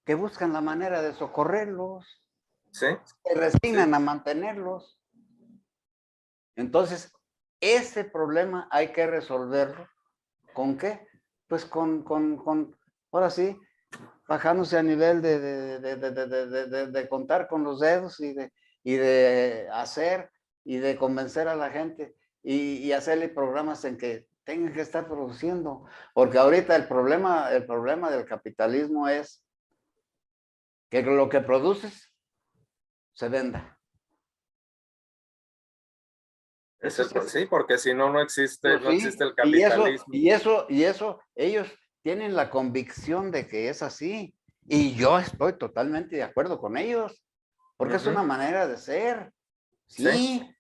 Speaker 2: que buscan la manera de socorrerlos.
Speaker 1: Sí.
Speaker 2: Se resignan a mantenerlos. Entonces, ese problema hay que resolverlo. ¿Con qué? Pues ahora sí, bajándose a nivel de contar con los dedos y de hacer y de convencer a la gente y hacerle programas en que tengan que estar produciendo. Porque ahorita el problema del capitalismo es que lo que produces se venda.
Speaker 1: Sí, porque si no, no existe el capitalismo.
Speaker 2: Y eso, ellos tienen la convicción de que es así. Y yo estoy totalmente de acuerdo con ellos, porque es una manera de ser. Sí.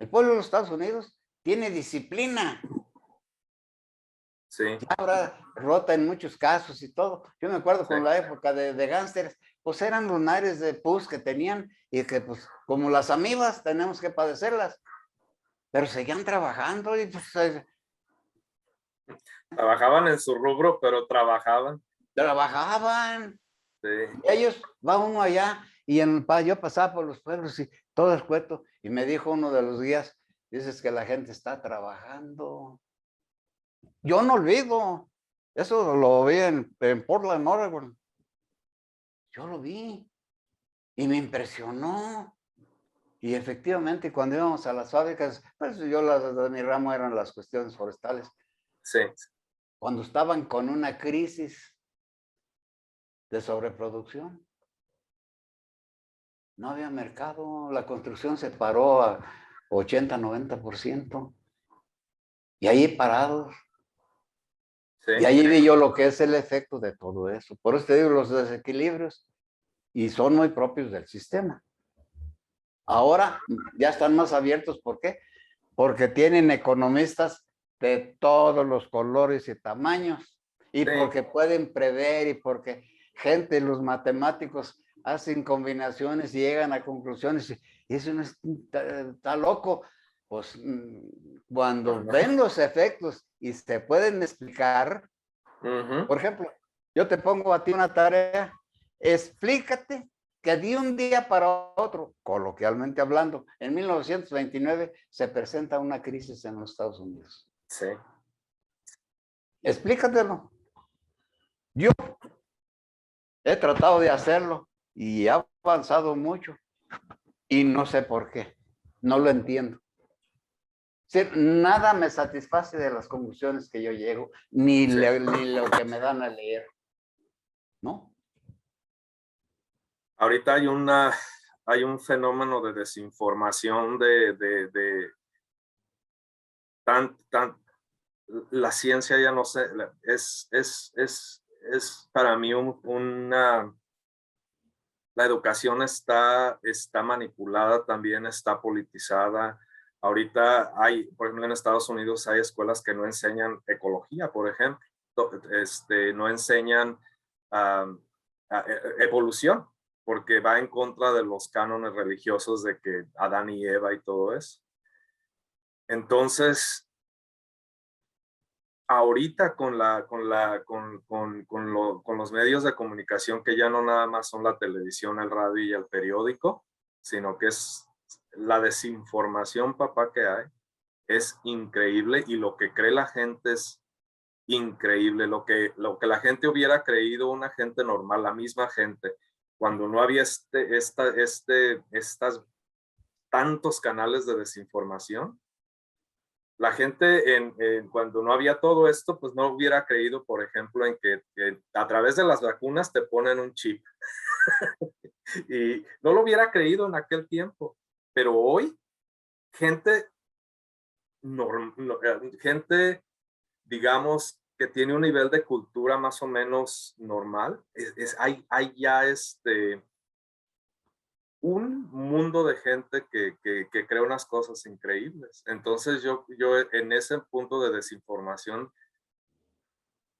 Speaker 2: El pueblo de los Estados Unidos tiene disciplina.
Speaker 1: Sí.
Speaker 2: Ahora rota en muchos casos y todo. Yo me acuerdo con la época de gángsters, pues eran lunares de pus que tenían y que pues como las amibas tenemos que padecerlas. Pero seguían trabajando y pues...
Speaker 1: Trabajaban en su rubro, pero trabajaban.
Speaker 2: Trabajaban.
Speaker 1: Sí.
Speaker 2: Y ellos, va uno allá y yo pasaba por los pueblos y todo el cuento y me dijo uno de los guías, dices que la gente está trabajando. Yo no olvido, eso lo vi en Portland, Oregon. Yo lo vi y me impresionó. Y efectivamente, cuando íbamos a las fábricas, pues de mi ramo eran las cuestiones forestales.
Speaker 1: Sí.
Speaker 2: Cuando estaban con una crisis de sobreproducción, no había mercado, la construcción se paró a 80, 90%. Y ahí parados. Sí. Y ahí vi yo lo que es el efecto de todo eso. Por eso te digo, los desequilibrios, y son muy propios del sistema. Ahora ya están más abiertos, ¿por qué? Porque tienen economistas de todos los colores y tamaños, y porque pueden prever, y porque los matemáticos hacen combinaciones y llegan a conclusiones, y eso no está loco. Pues cuando ven los efectos y se pueden explicar, por ejemplo, yo te pongo a ti una tarea, explícate que de un día para otro, coloquialmente hablando, en 1929 se presenta una crisis en los Estados Unidos.
Speaker 1: Sí.
Speaker 2: Explícatelo. Yo he tratado de hacerlo y he avanzado mucho y no sé por qué. No lo entiendo. Nada me satisface de las conclusiones que yo llego, ni lo que me dan a leer. ¿No?
Speaker 1: ahorita hay un fenómeno de desinformación la ciencia ya no sé, es para mí la educación está manipulada, también está politizada. Ahorita por ejemplo, en Estados Unidos hay escuelas que no enseñan ecología, por ejemplo, no enseñan um, evolución, porque va en contra de los cánones religiosos de que Adán y Eva y todo eso. Entonces, ahorita con los medios de comunicación, que ya no nada más son la televisión, el radio y el periódico, sino que es la desinformación, papá, que hay, es increíble, y lo que cree la gente es increíble. Lo que la gente hubiera creído, una gente normal, la misma gente, cuando no había estas tantos canales de desinformación. La gente cuando no había todo esto, pues no hubiera creído, por ejemplo, en que a través de las vacunas te ponen un chip. Y no lo hubiera creído en aquel tiempo. Pero hoy, gente, gente, digamos, que tiene un nivel de cultura más o menos normal, hay ya un mundo de gente que crea unas cosas increíbles. Entonces yo en ese punto de desinformación,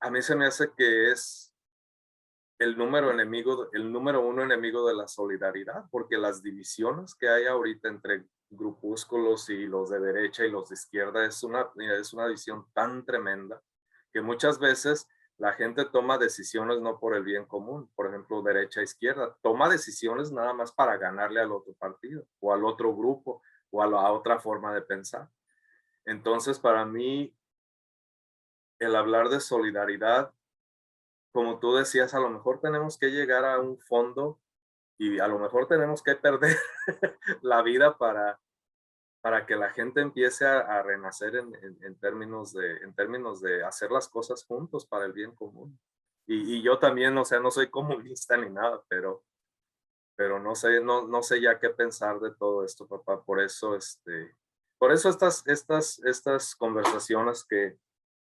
Speaker 1: a mí se me hace que es el número uno enemigo de la solidaridad, porque las divisiones que hay ahorita entre grupúsculos y los de derecha y los de izquierda es una visión tan tremenda que muchas veces la gente toma decisiones no por el bien común. Por ejemplo, derecha, izquierda, toma decisiones nada más para ganarle al otro partido o al otro grupo o a la otra forma de pensar. Entonces, para mí, el hablar de solidaridad, como tú decías, a lo mejor tenemos que llegar a un fondo y a lo mejor tenemos que perder la vida para que la gente empiece a renacer en términos de hacer las cosas juntos para el bien común. Y yo también, o sea, no soy comunista ni nada, pero no sé ya qué pensar de todo esto, papá. Por eso estas conversaciones que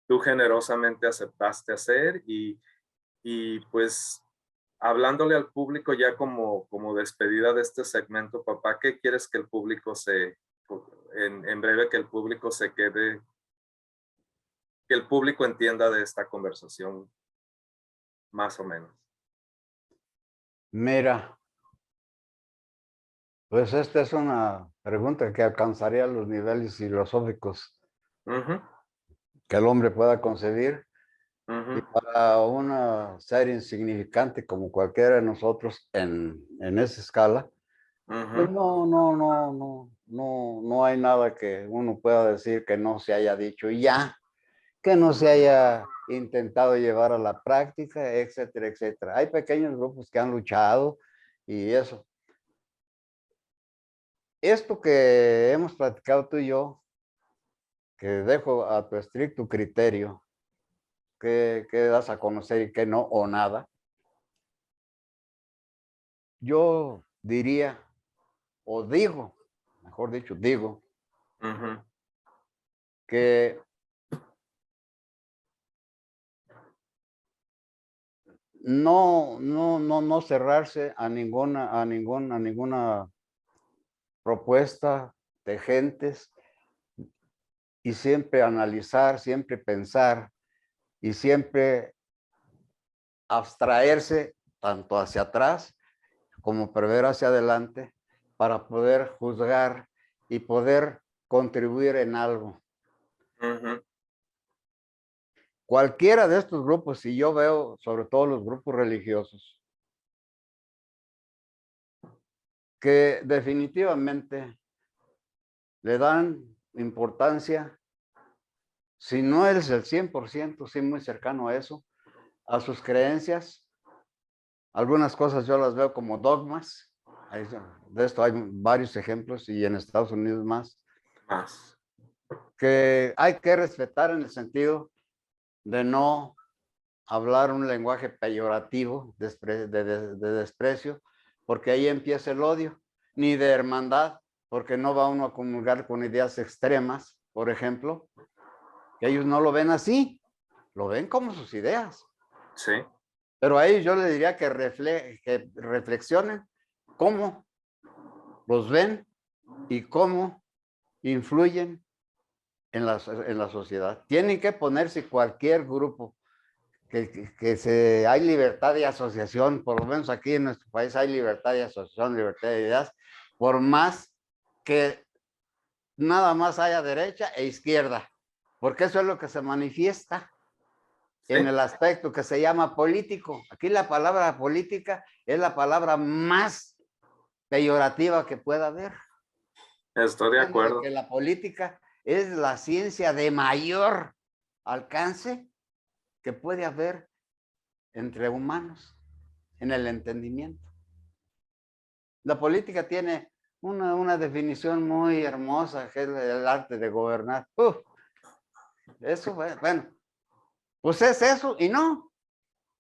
Speaker 1: tú generosamente aceptaste hacer, y pues hablándole al público ya como despedida de este segmento, papá, ¿qué quieres que el público en breve, que el público se quede, que el público entienda de esta conversación, más o menos?
Speaker 2: Mira, pues esta es una pregunta que alcanzaría los niveles filosóficos
Speaker 1: Ujú,
Speaker 2: que el hombre pueda concebir. Y
Speaker 1: ujú,
Speaker 2: para una ser insignificante como cualquiera de nosotros en esa escala, pues
Speaker 1: ujú,
Speaker 2: no hay nada que uno pueda decir que no se haya dicho ya, que no se haya intentado llevar a la práctica, etcétera, etcétera. Hay pequeños grupos que han luchado y eso. Esto que hemos platicado tú y yo, que dejo a tu estricto criterio, que das a conocer y que no, o nada, yo diría, o digo, mejor dicho, digo,
Speaker 1: ujú,
Speaker 2: que no cerrarse a ninguna propuesta de gentes, y siempre analizar, siempre pensar y siempre abstraerse tanto hacia atrás como prever hacia adelante para poder juzgar y poder contribuir en algo.
Speaker 1: ujú,
Speaker 2: Cualquiera de estos grupos, y yo veo sobre todo los grupos religiosos, que definitivamente le dan importancia, si no es el 100%, sí muy cercano a eso, a sus creencias. Algunas cosas yo las veo como dogmas. De esto hay varios ejemplos, y en Estados Unidos más,
Speaker 1: más.
Speaker 2: que hay que respetar en el sentido de no hablar un lenguaje peyorativo, de desprecio, porque ahí empieza el odio, ni de hermandad, porque no va uno a comulgar con ideas extremas, por ejemplo, que ellos no lo ven así, lo ven como sus ideas.
Speaker 1: Sí.
Speaker 2: Pero a ellos yo les diría que reflexionen cómo los ven y cómo influyen en la sociedad. Tienen que ponerse cualquier grupo hay libertad de asociación, por lo menos aquí en nuestro país hay libertad de asociación, libertad de ideas, por más que nada más haya derecha e izquierda, porque eso es lo que se manifiesta en el aspecto que se llama político. Aquí la palabra política es la palabra más peyorativa que pueda haber.
Speaker 1: Estoy de acuerdo.
Speaker 2: Que la política es la ciencia de mayor alcance que puede haber entre humanos en el entendimiento. La política tiene una definición muy hermosa, que es el arte de gobernar. Eso, bueno, pues es eso y no.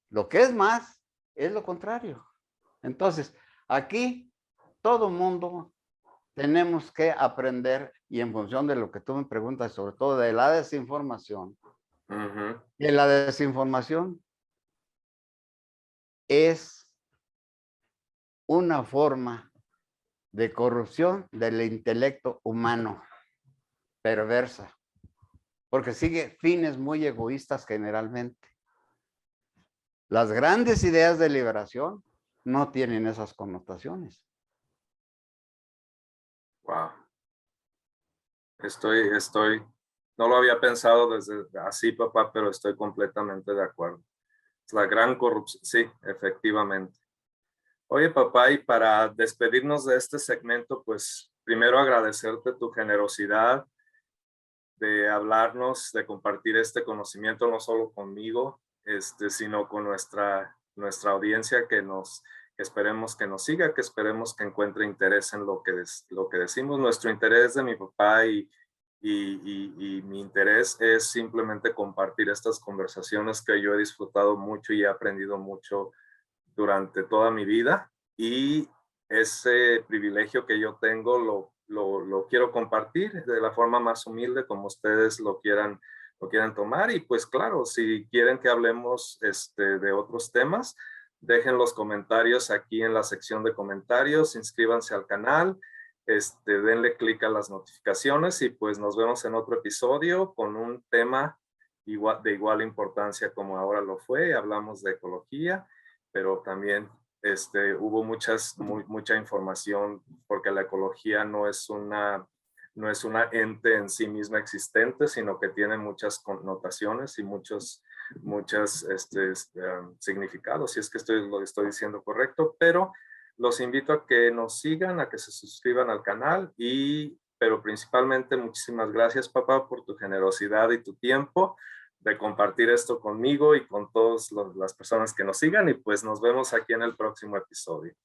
Speaker 2: Lo que es más es lo contrario. Entonces, aquí todo mundo tenemos que aprender, y en función de lo que tú me preguntas, sobre todo de la desinformación, y la desinformación es una forma de corrupción del intelecto humano, perversa, porque sigue fines muy egoístas generalmente. Las grandes ideas de liberación no tienen esas connotaciones.
Speaker 1: Wow. No lo había pensado desde así, papá, pero estoy completamente de acuerdo. Es la gran corrupción, sí, efectivamente. Oye, papá, y para despedirnos de este segmento, pues primero agradecerte tu generosidad de hablarnos, de compartir este conocimiento no solo conmigo, sino con nuestra audiencia que esperemos que nos siga, que esperemos que encuentre interés en lo que decimos. Nuestro interés de mi papá y mi interés es simplemente compartir estas conversaciones que yo he disfrutado mucho y he aprendido mucho durante toda mi vida, y ese privilegio que yo tengo lo quiero compartir de la forma más humilde como ustedes lo quieran tomar. Y pues claro, si quieren que hablemos de otros temas, dejen los comentarios aquí en la sección de comentarios, inscríbanse al canal, denle clic a las notificaciones y pues nos vemos en otro episodio con un tema de igual importancia como ahora lo fue. Hablamos de ecología, pero también hubo mucha información, porque la ecología no es una ente en sí misma existente, sino que tiene muchas connotaciones y muchos significados, si es que lo estoy diciendo correcto. Pero los invito a que nos sigan, a que se suscriban al canal, pero principalmente muchísimas gracias, papá, por tu generosidad y tu tiempo de compartir esto conmigo y con todas las personas que nos sigan, y pues nos vemos aquí en el próximo episodio.